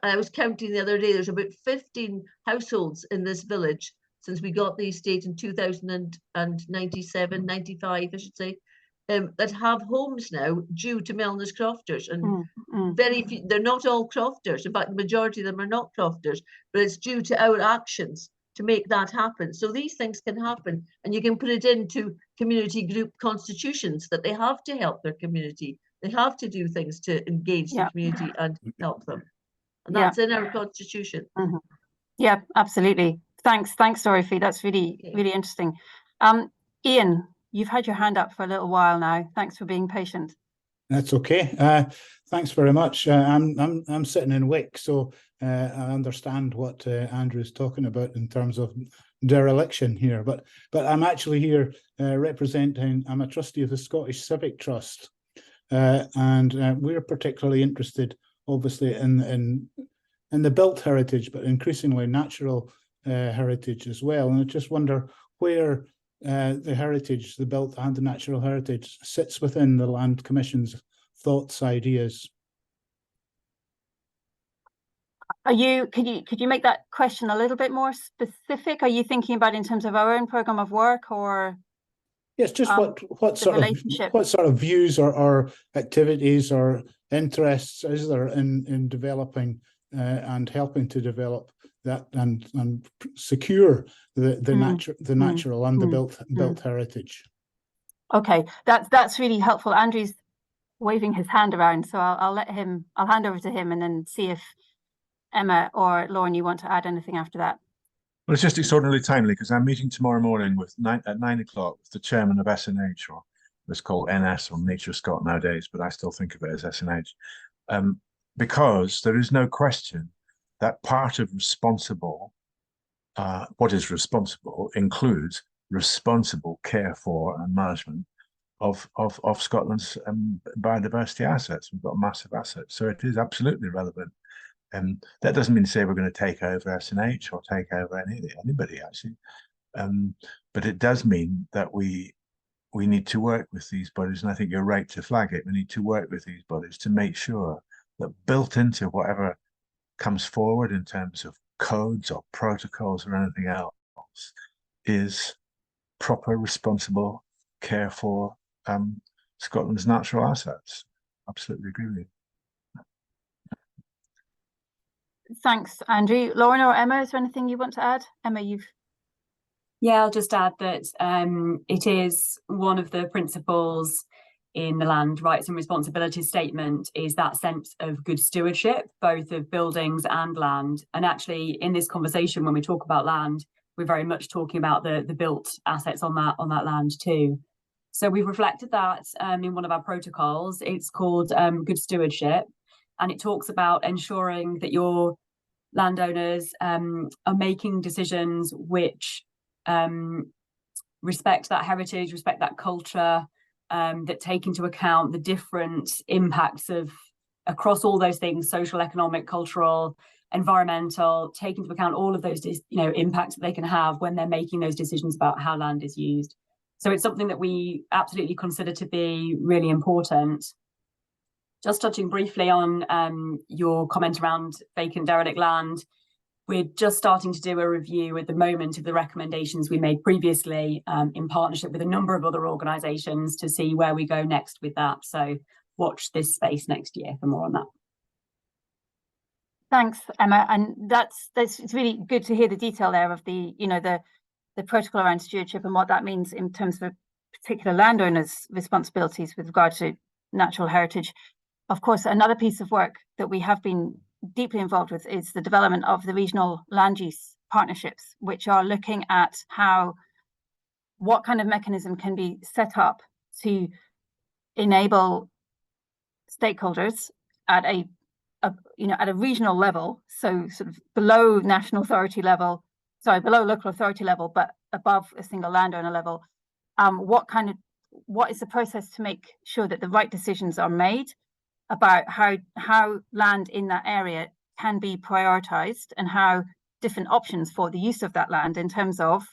I was counting the other day, there's about 15 households in this village since we got the estate in 2097, 95, I should say, that have homes now due to Mellin's Crofters. And very few, they're not all crofters. In fact, the majority of them are not crofters, but it's due to our actions to make that happen. So these things can happen, and you can put it into community group constitutions that they have to help their community. They have to do things to engage the community and help them. And that's in our constitution.
Yeah, absolutely. Thanks, Dorothy. That's really interesting. Ian, you've had your hand up for a little while now. Thanks for being patient.
That's okay. Thanks very much. I'm sitting in Wick, so I understand what Andrew's talking about in terms of dereliction here. But I'm actually here representing. I'm a trustee of the Scottish Civic Trust, and we're particularly interested, obviously, in the built heritage, but increasingly natural heritage as well. And I just wonder where the heritage, the built and the natural heritage, sits within the Land Commission's thoughts, ideas.
Could you make that question a little bit more specific? Are you thinking about in terms of our own program of work, or?
Yes, just what sort of views or activities or interests is there in developing and helping to develop that and secure the natural and the built heritage.
Okay, that's really helpful. Andrew's waving his hand around, so I'll hand over to him and then see if Emma or Lauren, you want to add anything after that.
Well, it's just extraordinarily timely because I'm meeting tomorrow morning at 9 o'clock with the chairman of SNH, or it's called NS or Nature Scot nowadays, but I still think of it as SNH, because there is no question that part of responsible, what is responsible, includes responsible care for and management of Scotland's biodiversity assets. We've got massive assets, so it is absolutely relevant. And that doesn't mean to say we're going to take over SNH or take over anybody actually, but it does mean that we need to work with these bodies, and I think you're right to flag it. We need to work with these bodies to make sure that built into whatever comes forward in terms of codes or protocols or anything else is proper, responsible care for Scotland's natural assets. Absolutely agree with you.
Thanks, Andrew. Lauren or Emma, is there anything you want to add? Emma,
Yeah, I'll just add that it is one of the principles in the Land Rights and Responsibilities Statement is that sense of good stewardship, both of buildings and land. And actually, in this conversation, when we talk about land, we're very much talking about the built assets on that land too. So we've reflected that in one of our protocols. It's called Good Stewardship, and it talks about ensuring that your landowners are making decisions which respect that heritage, respect that culture, that take into account the different impacts of across all those things: social, economic, cultural, environmental, take into account all of those impacts that they can have when they're making those decisions about how land is used. So it's something that we absolutely consider to be really important. Just touching briefly on your comment around vacant derelict land, we're just starting to do a review at the moment of the recommendations we made previously in partnership with a number of other organisations to see where we go next with that. So watch this space next year for more on that.
Thanks, Emma. And it's really good to hear the detail there of the, the protocol around stewardship and what that means in terms of particular landowners' responsibilities with regard to natural heritage. Of course, another piece of work that we have been deeply involved with is the development of the regional land use partnerships, which are looking at what kind of mechanism can be set up to enable stakeholders at a regional level, so sort of below national authority level, below local authority level, but above a single landowner level. What is the process to make sure that the right decisions are made about how land in that area can be prioritized, and how different options for the use of that land in terms of,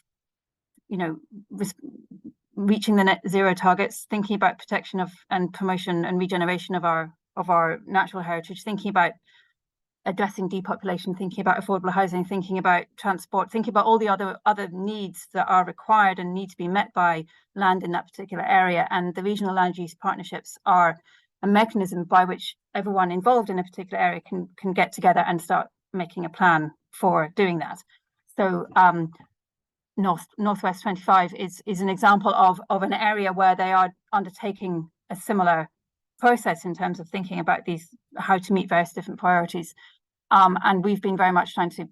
reaching the net zero targets, thinking about protection of and promotion and regeneration of our natural heritage, thinking about addressing depopulation, thinking about affordable housing, thinking about transport, thinking about all the other needs that are required and need to be met by land in that particular area. And the regional land use partnerships are a mechanism by which everyone involved in a particular area can get together and start making a plan for doing that. So Northwest 25 is an example of an area where they are undertaking a similar process in terms of thinking about how to meet various different priorities. And we've been very much trying to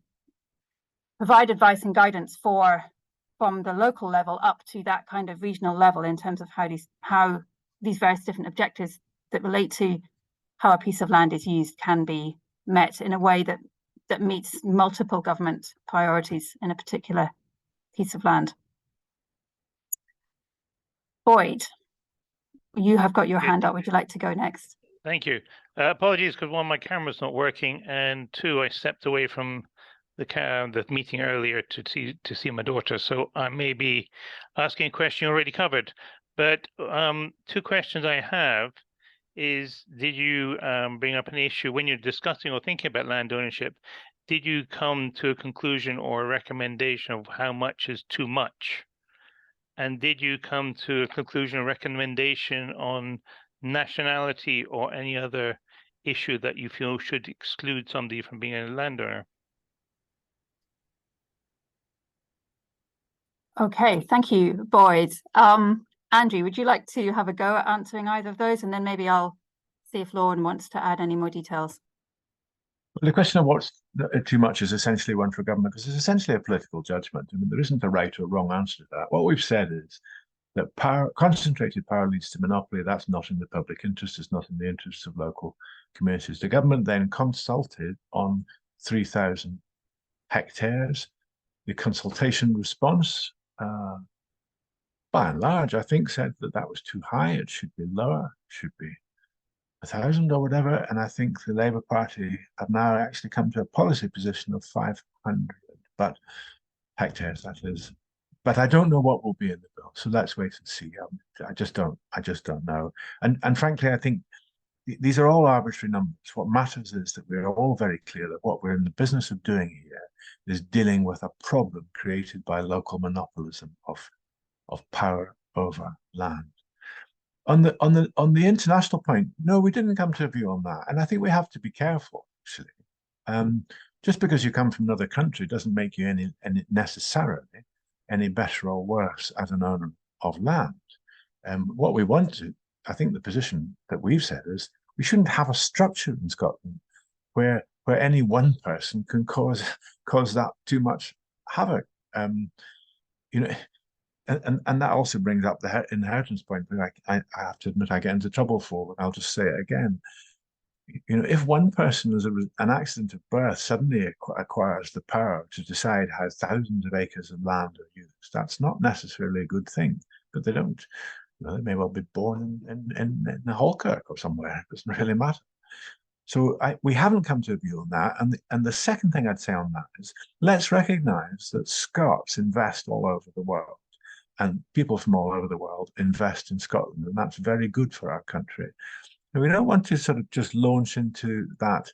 provide advice and guidance from the local level up to that kind of regional level in terms of how these various different objectives that relate to how a piece of land is used can be met in a way that meets multiple government priorities in a particular piece of land. Boyd, you have got your hand up. Would you like to go next?
Thank you. Apologies, because one, my camera's not working, and two, I stepped away from the meeting earlier to see my daughter, so I may be asking a question you already covered. But two questions I have is, did you bring up an issue when you're discussing or thinking about land ownership? Did you come to a conclusion or a recommendation of how much is too much? And did you come to a conclusion or recommendation on nationality or any other issue that you feel should exclude somebody from being a landowner?
Okay, thank you, Boyd. Andrew, would you like to have a go at answering either of those? And then maybe I'll see if Lauren wants to add any more details.
The question of what's too much is essentially one for government, because it's essentially a political judgment. I mean, there isn't a right or wrong answer to that. What we've said is that concentrated power leads to monopoly. That's not in the public interest. It's not in the interests of local communities. The government then consulted on 3,000 hectares. The consultation response, by and large, I think, said that was too high. It should be lower. It should be 1,000 or whatever. And I think the Labour Party have now actually come to a policy position of 500 hectares, that is. But I don't know what will be in the bill. So let's wait and see. I just don't know. And frankly, I think these are all arbitrary numbers. What matters is that we're all very clear that what we're in the business of doing here is dealing with a problem created by local monopolism of power over land. On the international point, no, we didn't come to a view on that. And I think we have to be careful, actually. Just because you come from another country doesn't make you any necessarily any better or worse as an owner of land. What we want to, I think the position that we've said is we shouldn't have a structure in Scotland where any one person can cause that too much havoc. And that also brings up the inheritance point, but I have to admit I get into trouble for, but I'll just say it again. If one person as an accident of birth suddenly acquires the power to decide how thousands of acres of land are used, that's not necessarily a good thing. But they don't. They may well be born in Holkirk or somewhere. It doesn't really matter. So we haven't come to a view on that. And the second thing I'd say on that is, let's recognise that Scots invest all over the world, and people from all over the world invest in Scotland, and that's very good for our country. And we don't want to sort of just launch into that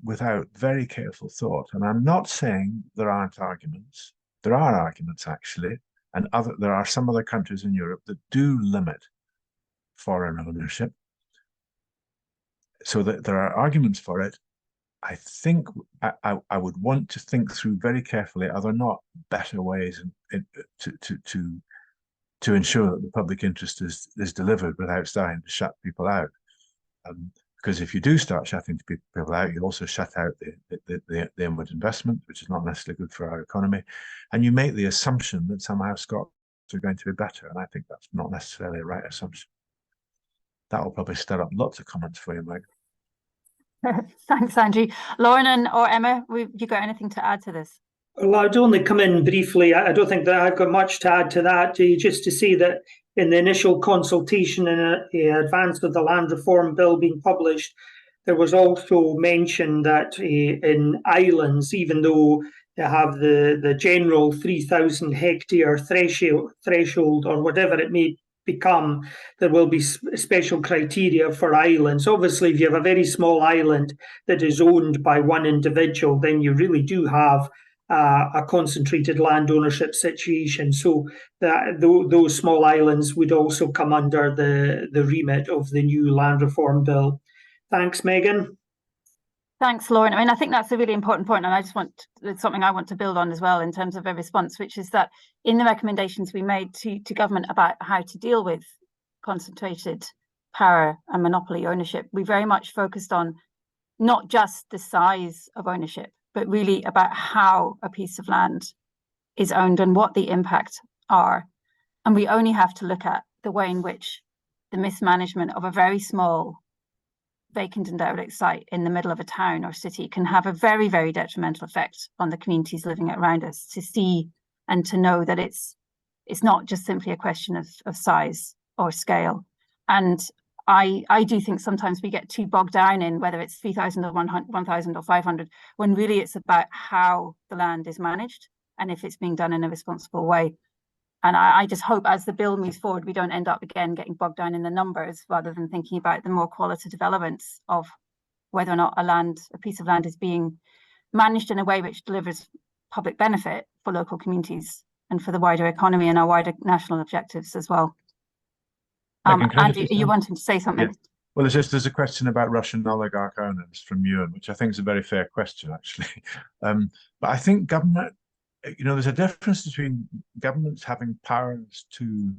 without very careful thought. And I'm not saying there aren't arguments. There are arguments, actually. And there are some other countries in Europe that do limit foreign ownership. So that there are arguments for it. I think I would want to think through very carefully, are there not better ways to ensure that the public interest is delivered without starting to shut people out? Because if you do start shutting people out, you also shut out the inward investment, which is not necessarily good for our economy, and you make the assumption that somehow Scots are going to be better, and I think that's not necessarily a right assumption. That will probably stir up lots of comments for you, Mike.
Thanks, Andrew. Lauren or Emma, have you got anything to add to this?
Well, I'd only come in briefly. I don't think that I've got much to add to that. Just to see that in the initial consultation in advance of the land reform bill being published, there was also mention that in islands, even though they have the general 3,000 hectare threshold or whatever it may become, there will be special criteria for islands. Obviously, if you have a very small island that is owned by one individual, then you really do have a concentrated land ownership situation. So those small islands would also come under the remit of the new land reform bill. Thanks, Megan.
Thanks, Lauren. I mean, I think that's a really important point, and it's something I want to build on as well in terms of a response, which is that in the recommendations we made to government about how to deal with concentrated power and monopoly ownership, we very much focused on not just the size of ownership, but really about how a piece of land is owned and what the impacts are. And we only have to look at the way in which the mismanagement of a very small vacant and derelict site in the middle of a town or city can have a very, very detrimental effect on the communities living around us, to see and to know that it's not just simply a question of size or scale. And I do think sometimes we get too bogged down in whether it's 3,000 or 1,000 or 500, when really it's about how the land is managed and if it's being done in a responsible way. And I just hope as the bill moves forward, we don't end up again getting bogged down in the numbers rather than thinking about the more qualitative elements of whether or not a piece of land is being managed in a way which delivers public benefit for local communities and for the wider economy and our wider national objectives as well. Andy, you wanted to say something?
Yeah. Well, there's a question about Russian oligarch owners from Ewan, which I think is a very fair question, actually. But I think government, there's a difference between governments having powers to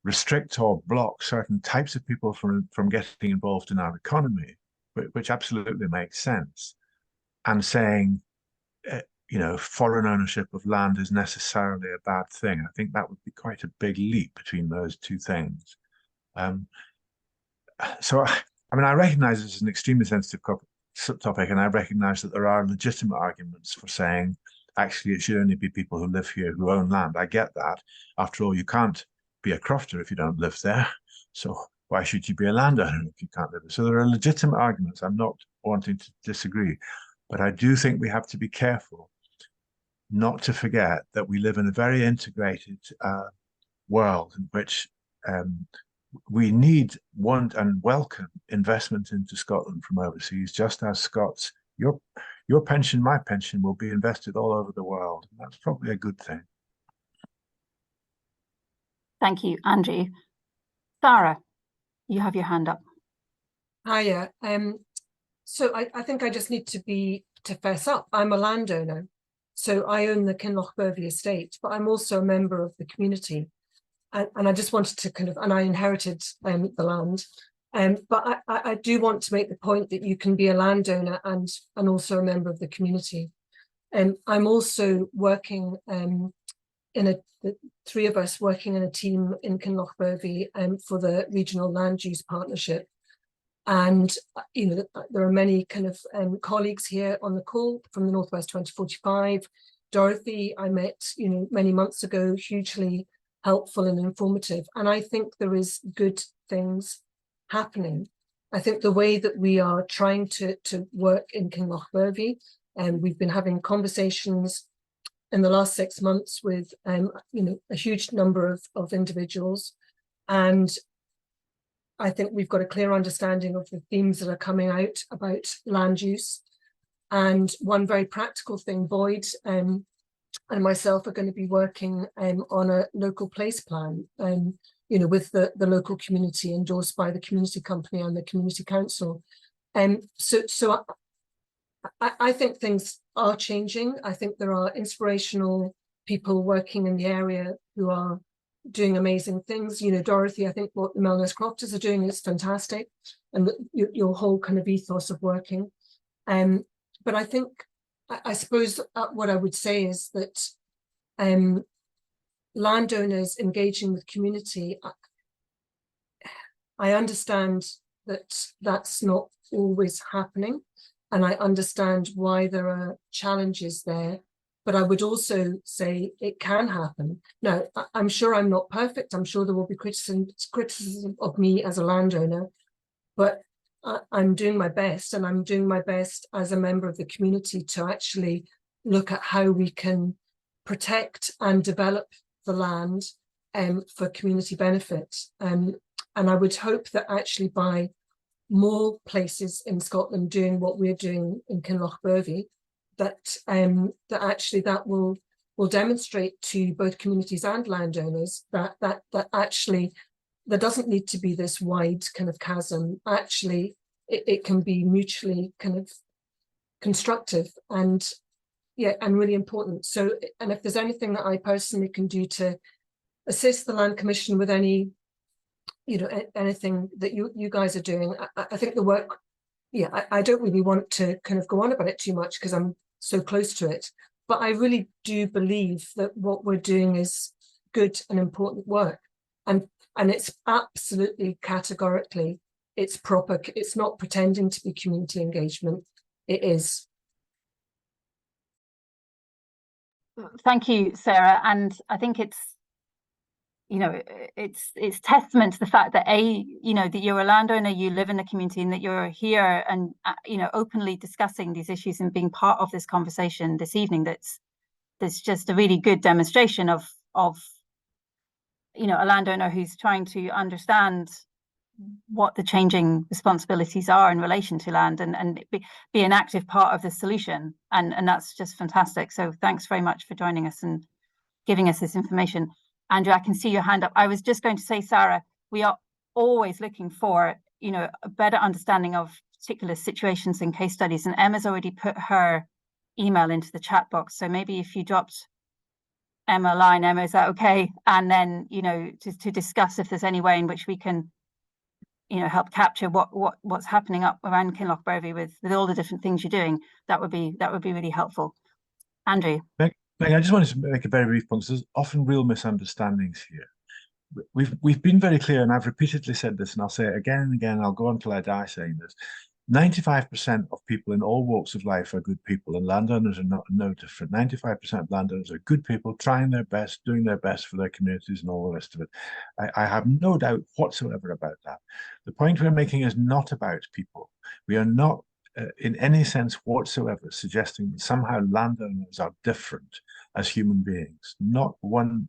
restrict or block certain types of people from getting involved in our economy, which absolutely makes sense, and saying, foreign ownership of land is necessarily a bad thing. I think that would be quite a big leap between those two things. So, I recognize this is an extremely sensitive topic, and I recognize that there are legitimate arguments for saying, actually, it should only be people who live here who own land. I get that. After all, you can't be a crofter if you don't live there. So why should you be a landowner if you can't live there? So there are legitimate arguments. I'm not wanting to disagree, but I do think we have to be careful not to forget that we live in a very integrated world in which we want and welcome investment into Scotland from overseas, just as Scots, your pension, my pension will be invested all over the world. That's probably a good thing.
Thank you, Andrew. Sarah, you have your hand up.
Hiya. So I think I just need to fess up. I'm a landowner. So I own the Kinlochbervie estate, but I'm also a member of the community. And I just wanted to and I inherited the land. But I do want to make the point that you can be a landowner and also a member of the community. I'm also working the three of us working in a team in Kinlochbervie for the Regional Land Use Partnership. And there are many colleagues here on the call from the Northwest 2045. Dorothy, I met many months ago, hugely helpful and informative. And I think there is good things happening. I think the way that we are trying to work in Kinlochbervie, and we've been having conversations in the last 6 months with a huge number of individuals, and I think we've got a clear understanding of the themes that are coming out about land use. And one very practical thing, Boyd and myself are going to be working on a local place plan, with the local community, endorsed by the community company and the community council. So I think things are changing. I think there are inspirational people working in the area who are doing amazing things. You know, Dorothy, I think what the Melnose Crofters are doing is fantastic, and your whole kind of ethos of working. But I think, I suppose what I would say is that landowners engaging with community, I understand that that's not always happening, and I understand why there are challenges there, but I would also say it can happen. Now, I'm sure I'm not perfect. I'm sure there will be criticism of me as a landowner, but I'm doing my best, and I'm doing my best as a member of the community to actually look at how we can protect and develop the land for community benefit. And I would hope that actually by more places in Scotland doing what we're doing in Kinlochbervie, that actually that will demonstrate to both communities and landowners that actually there doesn't need to be this wide kind of chasm. Actually, it can be mutually kind of constructive and really important. So, and if there's anything that I personally can do to assist the Land Commission with any, you know, anything that you guys are doing, I think the work, I don't really want to kind of go on about it too much because I'm so close to it, but I really do believe that what we're doing is good and important work, and it's absolutely categorically, it's proper, it's not pretending to be community engagement, it is.
Thank you, Sarah. And I think it's, you know, it's testament to the fact that you know, that you're a landowner, you live in the community, and that you're here and you know, openly discussing these issues and being part of this conversation this evening. That's just a really good demonstration of you know, a landowner who's trying to understand what the changing responsibilities are in relation to land and be an active part of the solution. And that's just fantastic. So thanks very much for joining us and giving us this information. Andrew, I can see your hand up. I was just going to say, Sarah, we are always looking for, you know, a better understanding of particular situations and case studies. And Emma's already put her email into the chat box. So maybe if you dropped Emma a line, Emma, is that okay? And then, you know, to discuss if there's any way in which we can, you know, help capture what's happening up around Kinlochbervie with all the different things you're doing, that would be really helpful. Andrew.
Meg, I just wanted to make a very brief point. There's often real misunderstandings here. We've been very clear, and I've repeatedly said this, and I'll say it again and again. I'll go until I die saying this. 95% of people in all walks of life are good people, and landowners are no different. 95% of landowners are good people, trying their best, doing their best for their communities and all the rest of it. I have no doubt whatsoever about that. The point we're making is not about people. We are not in any sense whatsoever suggesting that somehow landowners are different as human beings. Not for one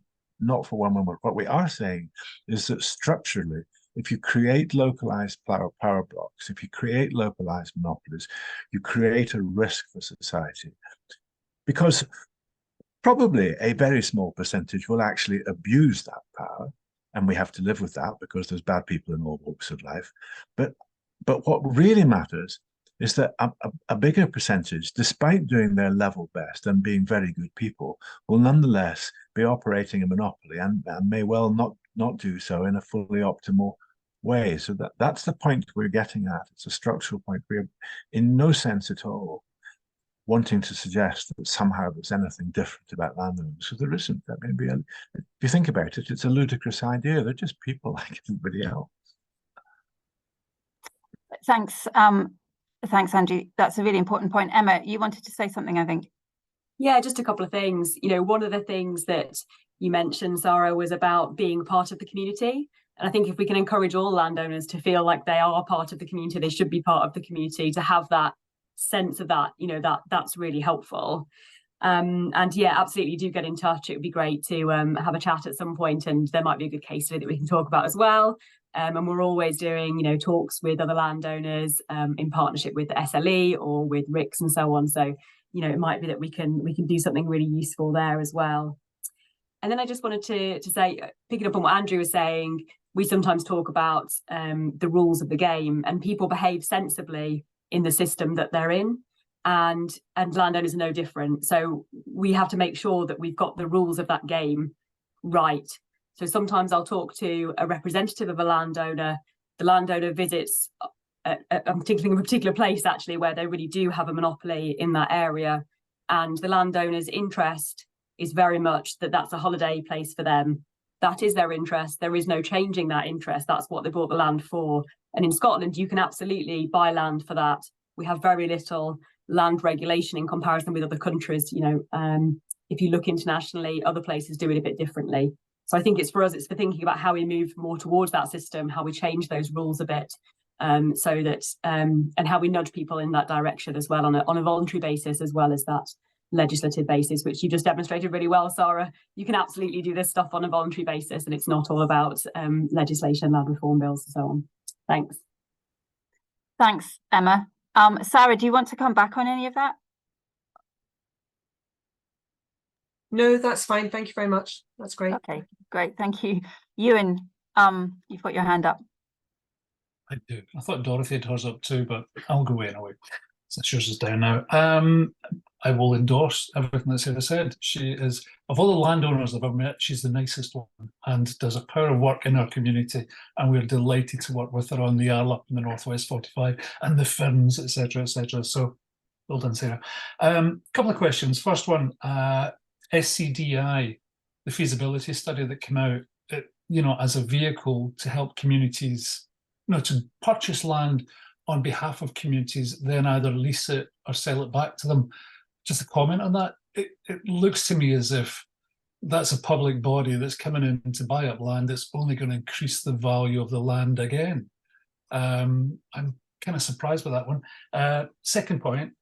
moment. What we are saying is that structurally, if you create localized power blocks, if you create localized monopolies, you create a risk for society. Because probably a very small percentage will actually abuse that power, and we have to live with that because there's bad people in all walks of life. But what really matters is that a bigger percentage, despite doing their level best and being very good people, will nonetheless be operating a monopoly and may well not do so in a fully optimal way. So that's the point we're getting at. It's a structural point. We're in no sense at all wanting to suggest that somehow there's anything different about landowners. So there isn't. That may be if you think about it, it's a ludicrous idea. They're just people like everybody else.
Thanks. Thanks, Andrew. That's a really important point. Emma, you wanted to say something, I think.
Yeah, just a couple of things. You know, one of the things that you mentioned, Sarah, was about being part of the community. And I think if we can encourage all landowners to feel like they are part of the community, they should be part of the community, to have that sense of that, you know, that's really helpful. And yeah, absolutely do get in touch. It would be great to have a chat at some point, and there might be a good case study that we can talk about as well. And we're always doing, you know, talks with other landowners in partnership with the SLE or with RICS and so on. So, you know, it might be that we can do something really useful there as well. And then I just wanted to say, picking up on what Andrew was saying, we sometimes talk about the rules of the game, and people behave sensibly in the system that they're in, and landowners are no different. So we have to make sure that we've got the rules of that game right. So sometimes I'll talk to a representative of a landowner. The landowner visits a particular place actually where they really do have a monopoly in that area, and the landowner's interest is very much that that's a holiday place for them. That is their interest. There is no changing that interest. That's what they bought the land for. And in Scotland, you can absolutely buy land for that. We have very little land regulation in comparison with other countries. You know, if you look internationally, other places do it a bit differently. So I think it's for us, it's for thinking about how we move more towards that system, how we change those rules a bit, so that and how we nudge people in that direction as well on a voluntary basis, as well as that legislative basis, which you just demonstrated really well, Sarah. You can absolutely do this stuff on a voluntary basis, and it's not all about legislation, land reform bills and so on. Thanks.
Thanks, Emma. Sarah, do you want to come back on any of that?
No, that's fine. Thank you very much. That's great.
Okay, great. Thank you. Ewan, you've got your hand up.
I do. I thought Dorothy had hers up too, but I'll go anyway, since yours is down now. I will endorse everything that Sarah said. She is, of all the landowners I've ever met, she's the nicest one and does a power of work in our community, and we're delighted to work with her on the Arl up in the Northwest 45 and the Ferns, etc., etc. So well done, Sarah. Couple of questions. First one, SCDI, the feasibility study that came out, you know, as a vehicle to help communities, you know, to purchase land on behalf of communities, then either lease it or sell it back to them. Just a comment on that. It looks to me as if that's a public body that's coming in to buy up land that's only going to increase the value of the land again. I'm kind of surprised by that one. Second point,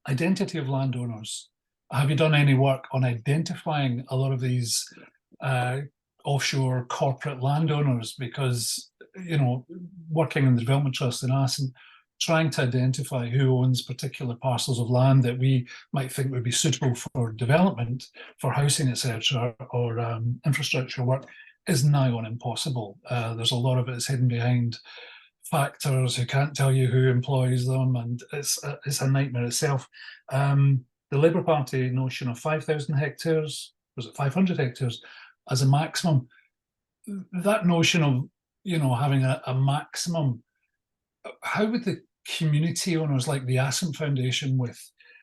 identity of landowners. Have you done any work on identifying a lot of these offshore corporate landowners? Because, you know, working in the Development Trust in Assen, trying to identify who owns particular parcels of land that we might think would be suitable for development, for housing, etc., or infrastructure work is nigh on impossible. There's a lot of it is hidden behind factors who can't tell you who employs them, and it's a nightmare itself. The Labour Party notion of 5,000 hectares, was it 500 hectares, as a maximum, that notion of, you know, having a maximum, how would the community owners like the Assen Foundation with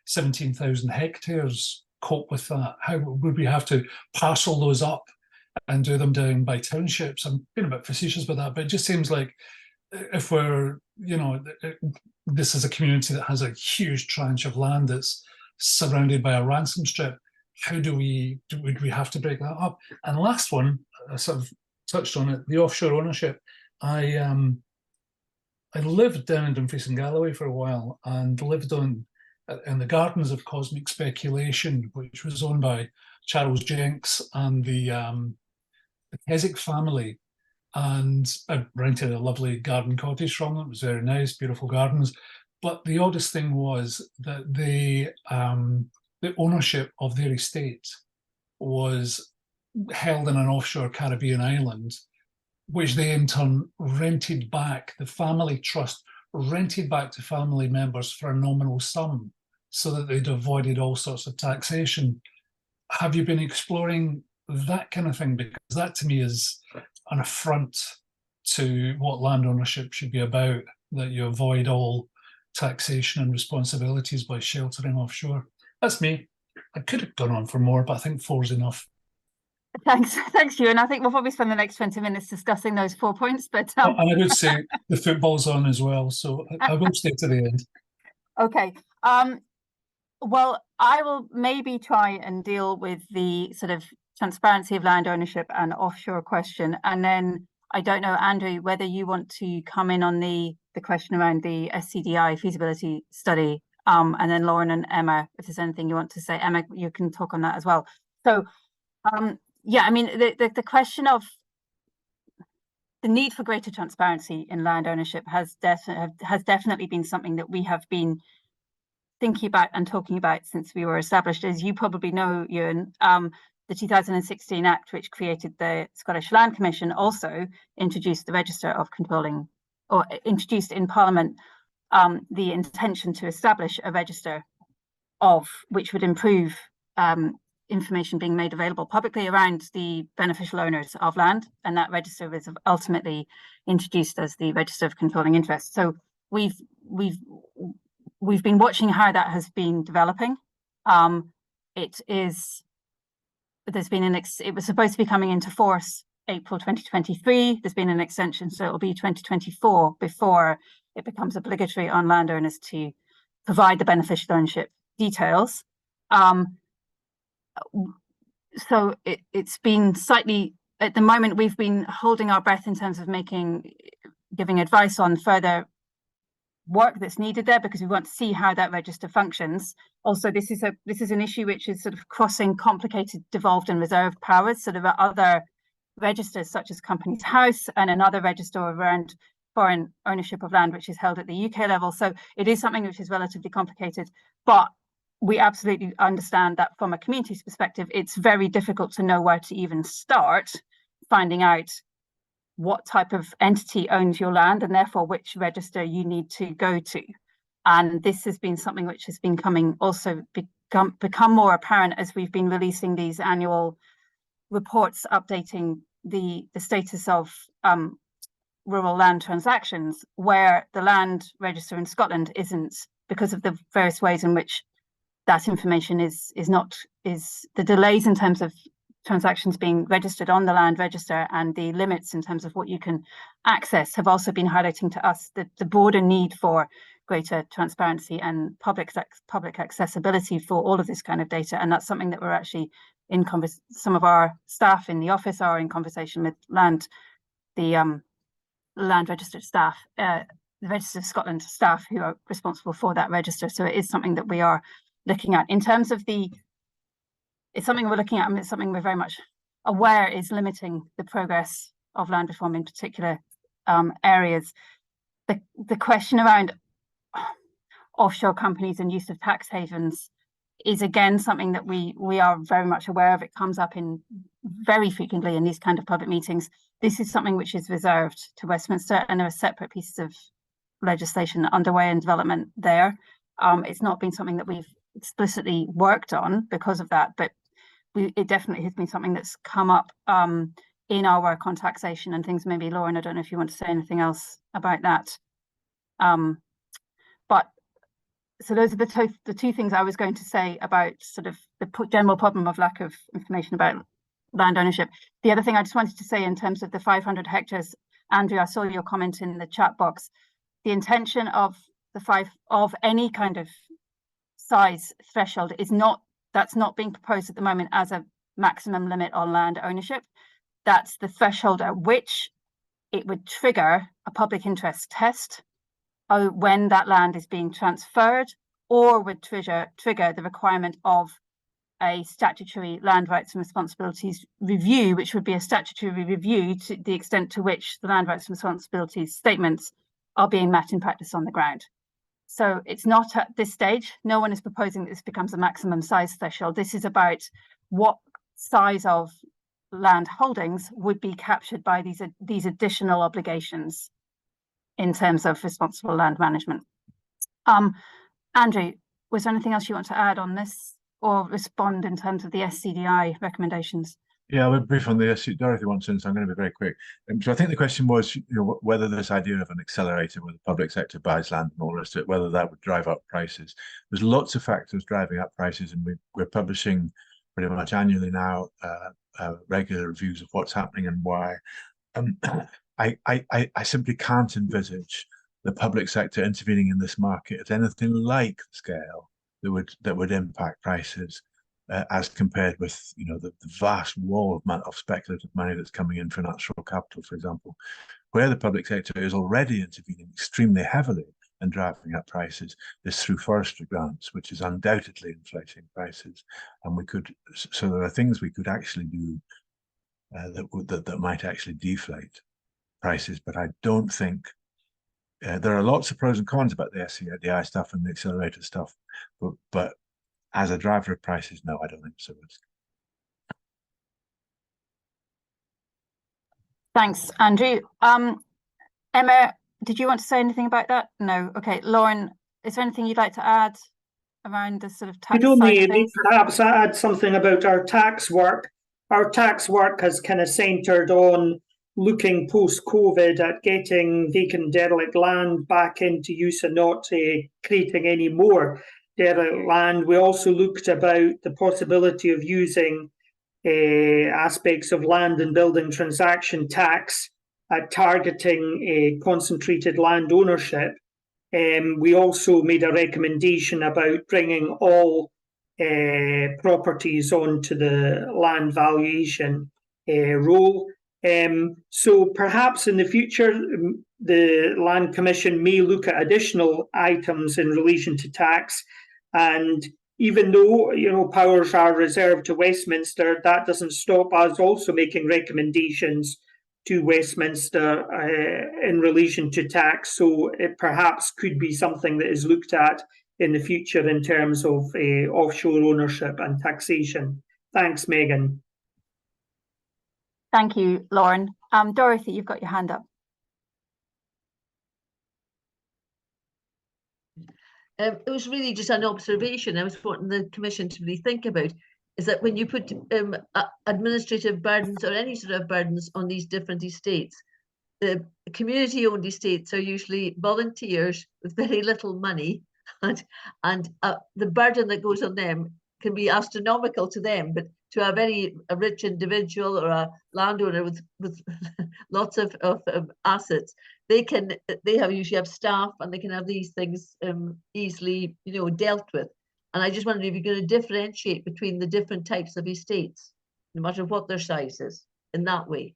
17,000 hectares cope with that? How would we have to parcel those up and do them down by townships? I'm being a bit facetious with that, but it just seems like if we're, you know, this is a community that has a huge tranche of land that's surrounded by a ransom strip, how would we have to break that up? And last one, I sort of touched on it, the offshore ownership. I lived down in Dumfries and Galloway for a while and lived in the Gardens of Cosmic Speculation, which was owned by Charles Jenks and the Keswick family. And I rented a lovely garden cottage from them. It was very nice, beautiful gardens. But the oddest thing was that the ownership of their estate was held in an offshore Caribbean island, which they in turn rented back, the family trust rented back to family members for a nominal sum so that they'd avoided all sorts of taxation. Have you been exploring that kind of thing? Because that to me is an affront to what land ownership should be about, that you avoid all taxation and responsibilities by sheltering offshore. That's me. I could have gone on for more, but I think 4 is enough.
Thanks, Ewan. I think we'll probably spend the next 20 minutes discussing those 4 points, but
And I would say the football's on as well, so I will stay to the end.
Okay. Well, I will maybe try and deal with the sort of transparency of land ownership and offshore question, and then I don't know, Andrew, whether you want to come in on the question around the SCDI feasibility study, and then Lauren and Emma, if there's anything you want to say. Emma, you can talk on that as well. So, yeah, I mean, the question of the need for greater transparency in land ownership has definitely been something that we have been thinking about and talking about since we were established. As you probably know, Ewan, the 2016 Act, which created the Scottish Land Commission, also introduced the Register of Controlling, or introduced in Parliament the intention to establish a register of which would improve information being made available publicly around the beneficial owners of land, and that register was ultimately introduced as the Register of Controlling Interest. So we've been watching how that has been developing. It was supposed to be coming into force April 2023. There's been an extension, so it'll be 2024 before it becomes obligatory on landowners to provide the beneficial ownership details. So it's been slightly, at the moment, we've been holding our breath in terms of giving advice on further work that's needed there, because we want to see how that register functions. Also, this is an issue which is sort of crossing complicated devolved and reserved powers. So there are other registers such as Companies House and another register around foreign ownership of land, which is held at the UK level. So it is something which is relatively complicated, but we absolutely understand that from a community's perspective, it's very difficult to know where to even start finding out what type of entity owns your land and therefore which register you need to go to. And this has been something which has been become more apparent as we've been releasing these annual reports updating the status of rural land transactions, where the land register in Scotland isn't, because of the various ways in which that information is the delays in terms of transactions being registered on the land register and the limits in terms of what you can access have also been highlighting to us the broader need for greater transparency and public accessibility for all of this kind of data. And that's something that we're actually some of our staff in the office are in conversation with land registered staff, the Register of Scotland staff who are responsible for that register. So it is something that we are looking at in terms of it's something we're looking at, and it's something we're very much aware is limiting the progress of land reform in particular areas. The question around offshore companies and use of tax havens is again something that we are very much aware of. It comes up very frequently in these kind of public meetings. This is something which is reserved to Westminster, and there are separate pieces of legislation underway in development there. It's not been something that we've explicitly worked on because of that, but it definitely has been something that's come up in our work on taxation and things. Maybe Lauren, I don't know if you want to say anything else about that. But so those are the two things I was going to say about sort of the general problem of lack of information about land ownership. The other thing I just wanted to say in terms of the 500 hectares, Andrew, I saw your comment in the chat box. The intention of any kind of size threshold that's not being proposed at the moment as a maximum limit on land ownership. That's the threshold at which it would trigger a public interest test when that land is being transferred, or would trigger the requirement of a statutory land rights and responsibilities review, which would be a statutory review to the extent to which the land rights and responsibilities statements are being met in practice on the ground. So it's not at this stage, no one is proposing that this becomes a maximum size threshold. This is about what size of land holdings would be captured by these additional obligations in terms of responsible land management. Andrew, was there anything else you want to add on this or respond in terms of the SCDI recommendations?
Yeah, I'll be brief on this. Dorothy wants in, so I'm going to be very quick. So I think the question was, whether this idea of an accelerator where the public sector buys land and all the rest of it, whether that would drive up prices. There's lots of factors driving up prices, and we're publishing pretty much annually now regular reviews of what's happening and why. I simply can't envisage the public sector intervening in this market at anything like the scale that would impact prices. As compared with, the vast wall of speculative money that's coming in for natural capital, for example, where the public sector is already intervening extremely heavily and driving up prices is through forestry grants, which is undoubtedly inflating prices. And so there are things we could actually do that might actually deflate prices, but I don't think there are lots of pros and cons about the SCDI stuff and the accelerator stuff, but as a driver of prices, no, I don't think so.
Thanks, Andrew. Emma, did you want to say anything about that? No. Okay, Lauren, is there anything you'd like to add around the sort of tax
Could
side of
only
things?
perhaps add something about our tax work. Our tax work has kind of centred on looking post-COVID at getting vacant derelict land back into use and not creating any more derelict land. We also looked about the possibility of using aspects of land and building transaction tax at targeting concentrated land ownership. We also made a recommendation about bringing all properties onto the land valuation role. So perhaps in the future, the Land Commission may look at additional items in relation to tax. And even though, you know, powers are reserved to Westminster, that doesn't stop us also making recommendations to Westminster in relation to tax. So it perhaps could be something that is looked at in the future in terms of offshore ownership and taxation. Thanks, Megan.
Thank you, Lauren. Dorothy, you've got your hand up.
It was really just an observation I was wanting the Commission to really think about, is that when you put administrative burdens or any sort of burdens on these different estates, the community-owned estates are usually volunteers with very little money, and the burden that goes on them can be astronomical to them, but to a rich individual or a landowner with lots of assets, they usually have staff and they can have these things easily, you know, dealt with. And I just wondered if you're going to differentiate between the different types of estates, no matter what their size is, in that way.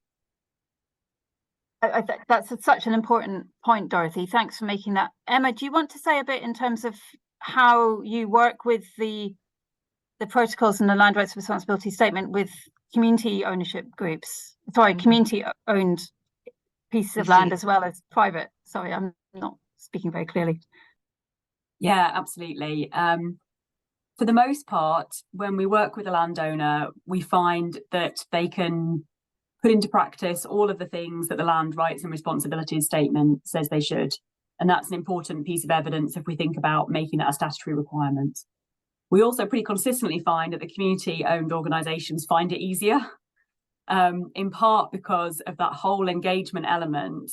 That's such an important point, Dorothy. Thanks for making that. Emma, do you want to say a bit in terms of how you work with the protocols and the land rights responsibility statement with community ownership groups? Sorry, community owned pieces of land as well as private. Sorry, I'm not speaking very clearly.
Yeah, absolutely. For the most part, when we work with a landowner, we find that they can put into practice all of the things that the land rights and responsibilities statement says they should. And that's an important piece of evidence if we think about making that a statutory requirement. We also pretty consistently find that the community-owned organisations find it easier, in part because of that whole engagement element,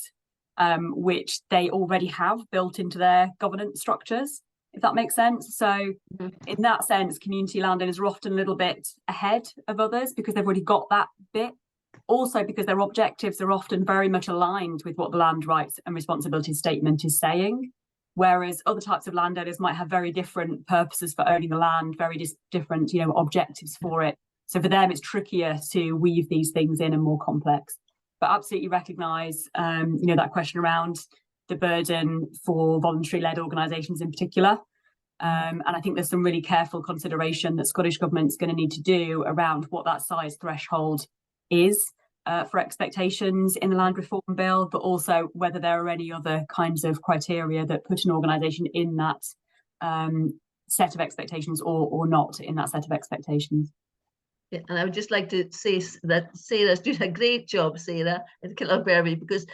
which they already have built into their governance structures, if that makes sense. So in that sense, community landowners are often a little bit ahead of others because they've already got that bit. Also because their objectives are often very much aligned with what the land rights and responsibilities statement is saying. Whereas other types of landowners might have very different purposes for owning the land, very different, you know, objectives for it. So for them, it's trickier to weave these things in and more complex. But absolutely recognise, you know, that question around the burden for voluntary-led organisations in particular. And I think there's some really careful consideration that Scottish Government's going to need to do around what that size threshold is for expectations in the land reform bill, but also whether there are any other kinds of criteria that put an organisation in that set of expectations or not in that set of expectations.
Yeah, and I would just like to say that Sarah's doing a great job, Sarah, in Killarberry, because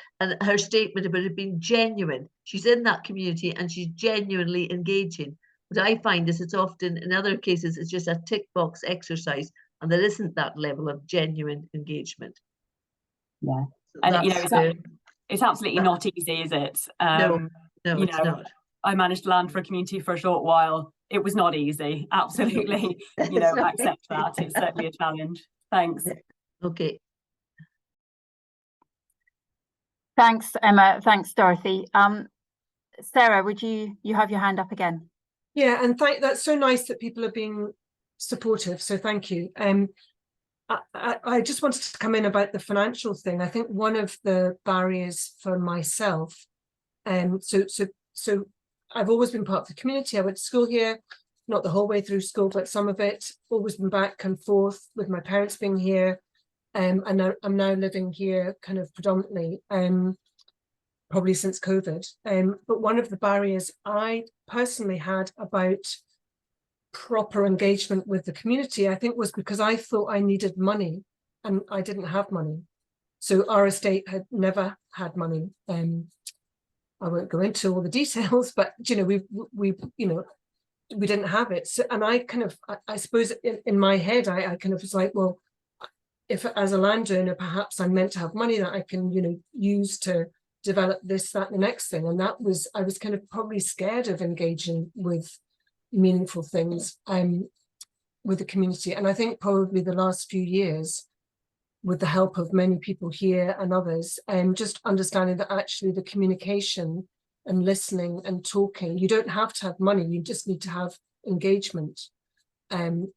her statement about it being genuine. She's in that community and she's genuinely engaging. What I find is it's often, in other cases, it's just a tick box exercise, and there isn't that level of genuine engagement.
Yeah,
so
and you know, it's absolutely not easy, is it?
No, it's not.
I managed land for a community for a short while. It was not easy. Absolutely, you know, accept that. It's certainly a challenge. Thanks.
Okay.
Thanks, Emma. Thanks, Dorothy. Sarah, would you have your hand up again?
Yeah, and that's so nice that people are being supportive. So thank you. I just wanted to come in about the financial thing. I think one of the barriers for myself, so I've always been part of the community. I went to school here, not the whole way through school, but some of it. Always been back and forth with my parents being here, and I'm now living here kind of predominantly, probably since COVID. But one of the barriers I personally had about proper engagement with the community, I think, was because I thought I needed money and I didn't have money. So our estate had never had money. I won't go into all the details, but you know, we didn't have it. So, and I kind of, I suppose in my head, I kind of was like, well, if as a landowner, perhaps I'm meant to have money that I can, you know, use to develop this, that, and the next thing. And that was, I was kind of probably scared of engaging with meaningful things with the community. And I think probably the last few years, with the help of many people here and others, and just understanding that actually the communication and listening and talking, you don't have to have money, you just need to have engagement. And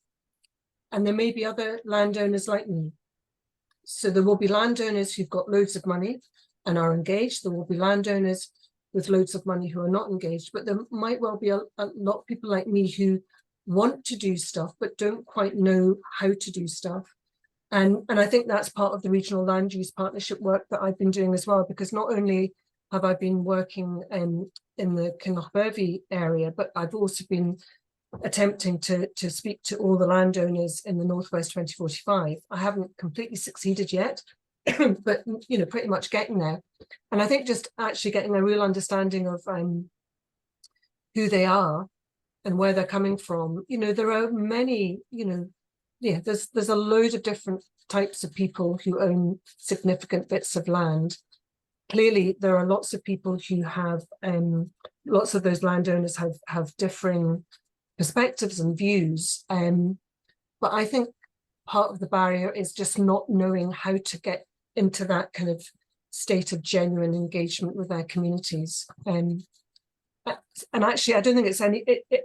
there may be other landowners like me. So there will be landowners who've got loads of money and are engaged. There will be landowners with loads of money who are not engaged, but there might well be a lot of people like me who want to do stuff, but don't quite know how to do stuff. And I think that's part of the regional land use partnership work that I've been doing as well, because not only have I been working in the Kinlochbervie area, but I've also been attempting to speak to all the landowners in the Northwest 2045. I haven't completely succeeded yet, but you know, pretty much getting there. And I think just actually getting a real understanding of who they are and where they're coming from. You know, there are many, you know, yeah, there's a load of different types of people who own significant bits of land. Clearly, there are lots of people who have, lots of those landowners have differing perspectives and views. But I think part of the barrier is just not knowing how to get into that kind of state of genuine engagement with their communities. And actually, I don't think it's I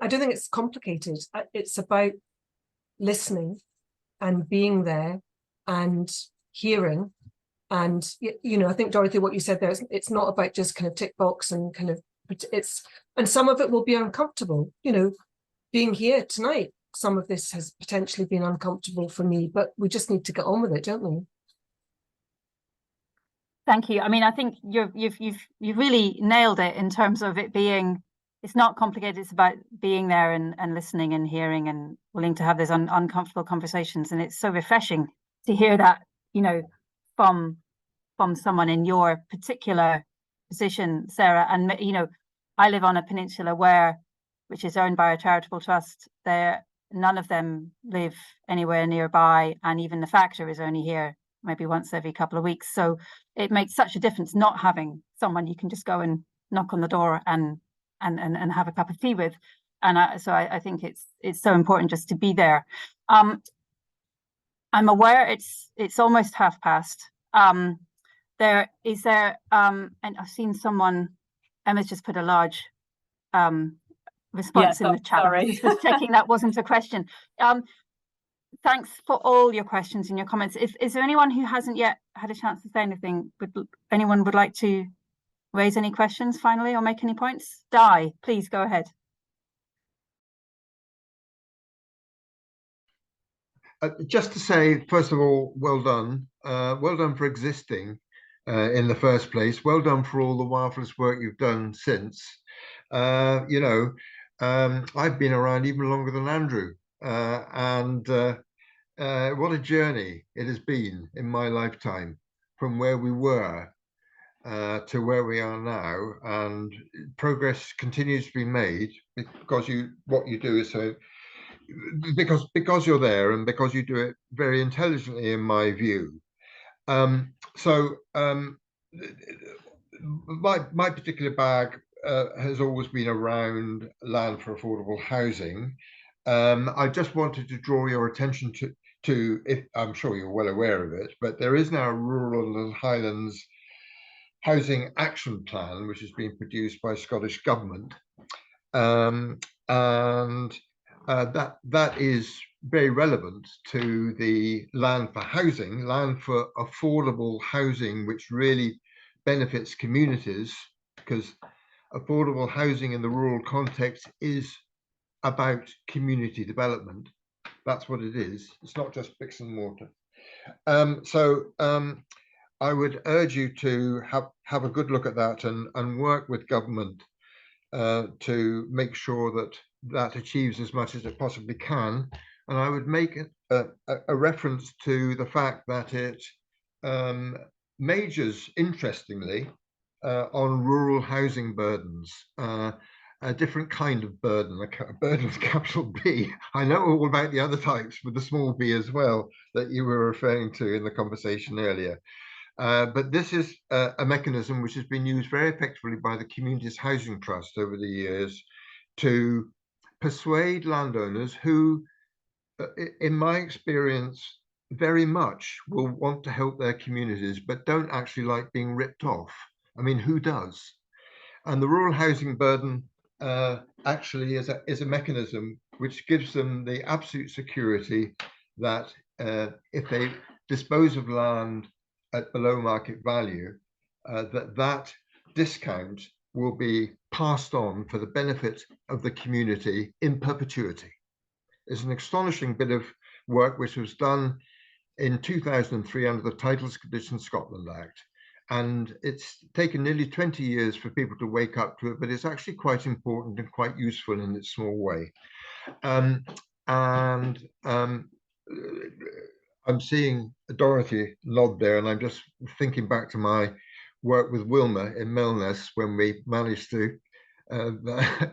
don't think it's complicated. It's about listening and being there and hearing. And you know, I think, Dorothy, what you said there, it's not about just kind of tick box and kind of, and some of it will be uncomfortable. You know, being here tonight, some of this has potentially been uncomfortable for me, but we just need to get on with it, don't we?
Thank you. I mean, I think you've really nailed it in terms of it being, it's not complicated. It's about being there and listening and hearing and willing to have those uncomfortable conversations. And it's so refreshing to hear that, you know, from someone in your particular position, Sarah. And, you know, I live on a peninsula which is owned by a charitable trust. None of them live anywhere nearby. And even the factor is only here maybe once every couple of weeks. So it makes such a difference not having someone you can just go and knock on the door and have a cup of tea with. And so I think it's so important just to be there. I'm aware it's almost past. And I've seen someone, Emma's just put a large response in the chat.
Sorry.
Just checking that wasn't a question. Thanks for all your questions and your comments. Is there anyone who hasn't yet had a chance to say anything? Anyone would like to raise any questions finally or make any points? Di, please go ahead.
Just to say, first of all, well done. Well done for existing in the first place. Well done for all the marvelous work you've done since. You know, I've been around even longer than Andrew. And what a journey it has been in my lifetime from where we were to where we are now, and progress continues to be made because what you do is so because you're there and because you do it very intelligently, in my view. My particular bag has always been around land for affordable housing. I just wanted to draw your attention to if I'm sure you're well aware of it, but there is now a Rural and Highlands Housing Action Plan, which has been produced by Scottish Government, and that is very relevant to the land for housing, land for affordable housing, which really benefits communities, because affordable housing in the rural context is about community development. That's what it is. It's not just bricks and mortar. I would urge you to have a good look at that and work with government to make sure that achieves as much as it possibly can. And I would make a reference to the fact that it majors, interestingly, on rural housing burdens, a different kind of burden, a burden with capital B. I know all about the other types with the small b as well that you were referring to in the conversation earlier. But this is a mechanism which has been used very effectively by the Communities Housing Trust over the years to persuade landowners who, in my experience, very much will want to help their communities, but don't actually like being ripped off. I mean, who does? And the rural housing burden actually is a mechanism which gives them the absolute security that if they dispose of land at below market value, that discount will be passed on for the benefit of the community in perpetuity. It's an astonishing bit of work which was done in 2003 under the Titles, Conditions Scotland Act. And it's taken nearly 20 years for people to wake up to it, but it's actually quite important and quite useful in its small way. I'm seeing Dorothy nod there, and I'm just thinking back to my work with Wilma in Melness when we managed to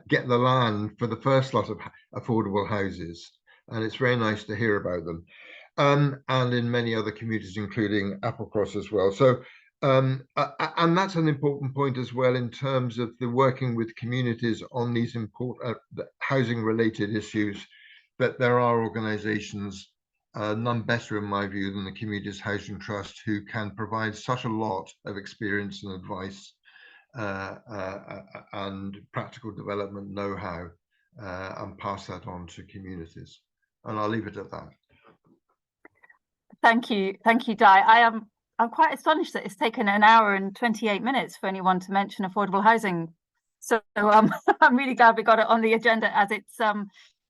get the land for the first lot of affordable houses. And it's very nice to hear about them. And in many other communities, including Applecross as well. So, and that's an important point as well in terms of the working with communities on these important housing-related issues, that there are organisations, none better in my view than the Communities Housing Trust, who can provide such a lot of experience and advice and practical development know-how and pass that on to communities. And I'll leave it at that.
Thank you, Di. I'm quite astonished that it's taken an hour and 28 minutes for anyone to mention affordable housing. So I'm really glad we got it on the agenda, as it's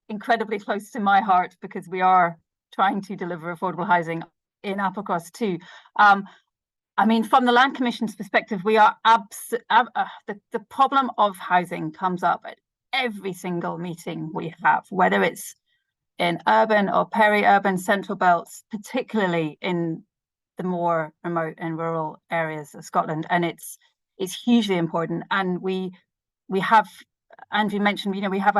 incredibly close to my heart, because we are trying to deliver affordable housing in Applecross too. I mean, from the Land Commission's perspective, we are the problem of housing comes up at every single meeting we have, whether it's in urban or peri-urban central belts, particularly in the more remote and rural areas of Scotland. And it's hugely important. And we have, Andrew mentioned, you know, we've had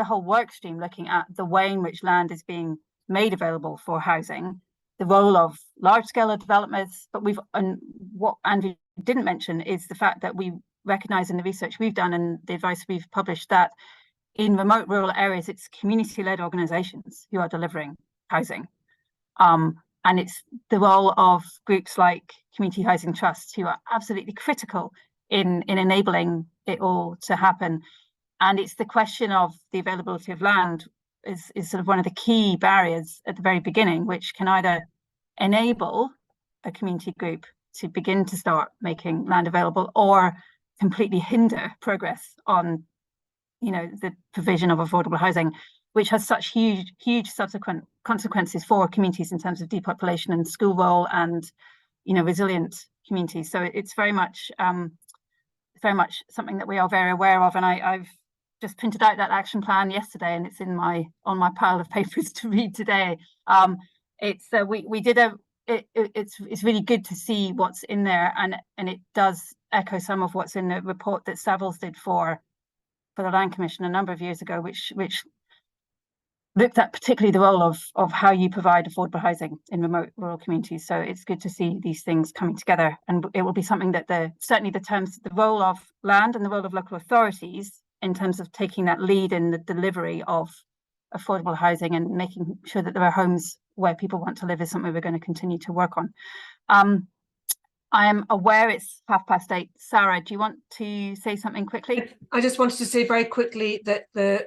a whole work stream looking at the way in which land is being made available for housing, the role of large-scale developments. But and what Andrew didn't mention is the fact that we recognise in the research we've done and the advice we've published that in remote rural areas, it's community-led organisations who are delivering housing. And it's the role of groups like Community Housing Trusts, who are absolutely critical in enabling it all to happen. And it's the question of the availability of land is sort of one of the key barriers at the very beginning, which can either enable a community group to begin to start making land available, or completely hinder progress on, you know, the provision of affordable housing, which has such huge subsequent consequences for communities in terms of depopulation and school roll and, you know, resilient communities. So it's very much something that we are very aware of. And I've just printed out that action plan yesterday, and it's on my pile of papers to read today. It's really good to see what's in there, and it does echo some of what's in the report that Savills did for the Land Commission a number of years ago, which looked at particularly the role of how you provide affordable housing in remote rural communities. So it's good to see these things coming together, and it will be something that certainly the role of land and the role of local authorities in terms of taking that lead in the delivery of affordable housing and making sure that there are homes where people want to live is something we're going to continue to work on. I am aware it's 8:30. Sarah, do you want to say something quickly?
I just wanted to say very quickly that the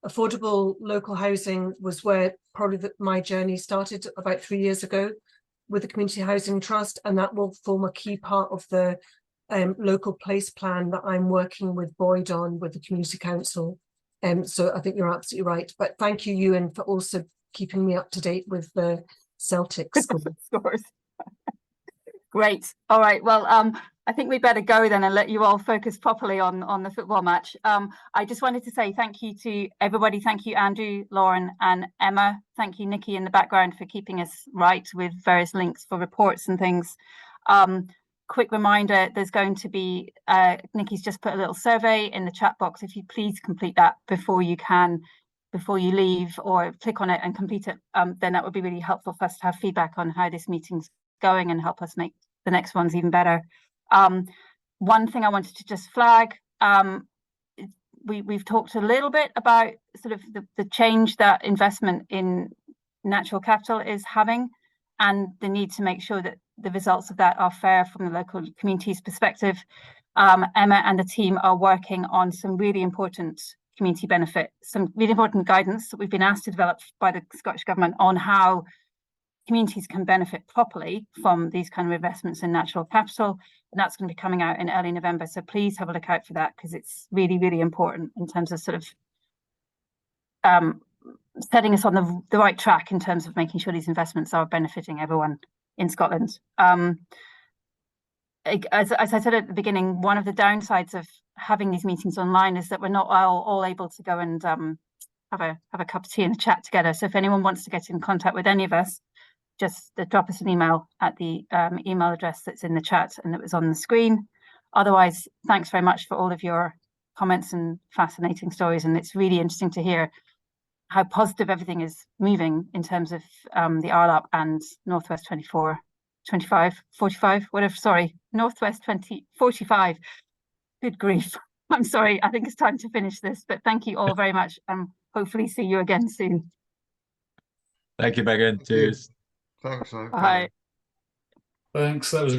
affordable local housing was where probably my journey started about 3 years ago with the Community Housing Trust, and that will form a key part of the local place plan that I'm working with Boyd on with the Community Council. So I think you're absolutely right. But thank you, Ewan, for also keeping me up to date with the Celtic scores.
Great. All right. Well, I think we better go then and let you all focus properly on the football match. I just wanted to say thank you to everybody. Thank you, Andrew, Lauren and Emma. Thank you, Nikki, in the background for keeping us right with various links for reports and things. quick reminder, there's going to be, Nikki's just put a little survey in the chat box. If you please complete that before you leave, or click on it and complete it, then that would be really helpful for us to have feedback on how this meeting's going and help us make the next ones even better. One thing I wanted to just flag, we've talked a little bit about sort of the change that investment in natural capital is having, and the need to make sure that the results of that are fair from the local community's perspective. Emma and the team are working on some really important community benefit, some really important guidance that we've been asked to develop by the Scottish Government on how communities can benefit properly from these kind of investments in natural capital. And that's going to be coming out in early November. So please have a look out for that, because it's really, really important in terms of sort of setting us on the right track in terms of making sure these investments are benefiting everyone in Scotland. As I said at the beginning, one of the downsides of having these meetings online is that we're not all able to go and have a cup of tea and a chat together. So if anyone wants to get in contact with any of us, just drop us an email at the email address that's in the chat and that was on the screen. Otherwise, thanks very much for all of your comments and fascinating stories. And it's really interesting to hear how positive everything is moving in terms of the RLAP and Northwest 45, whatever, sorry, Northwest 2045. Good grief. I'm sorry, I think it's time to finish this, but thank you all very much. Hopefully see you again soon.
Thank you, Megan. Cheers.
Thanks.
Bye.
Thanks, that was great.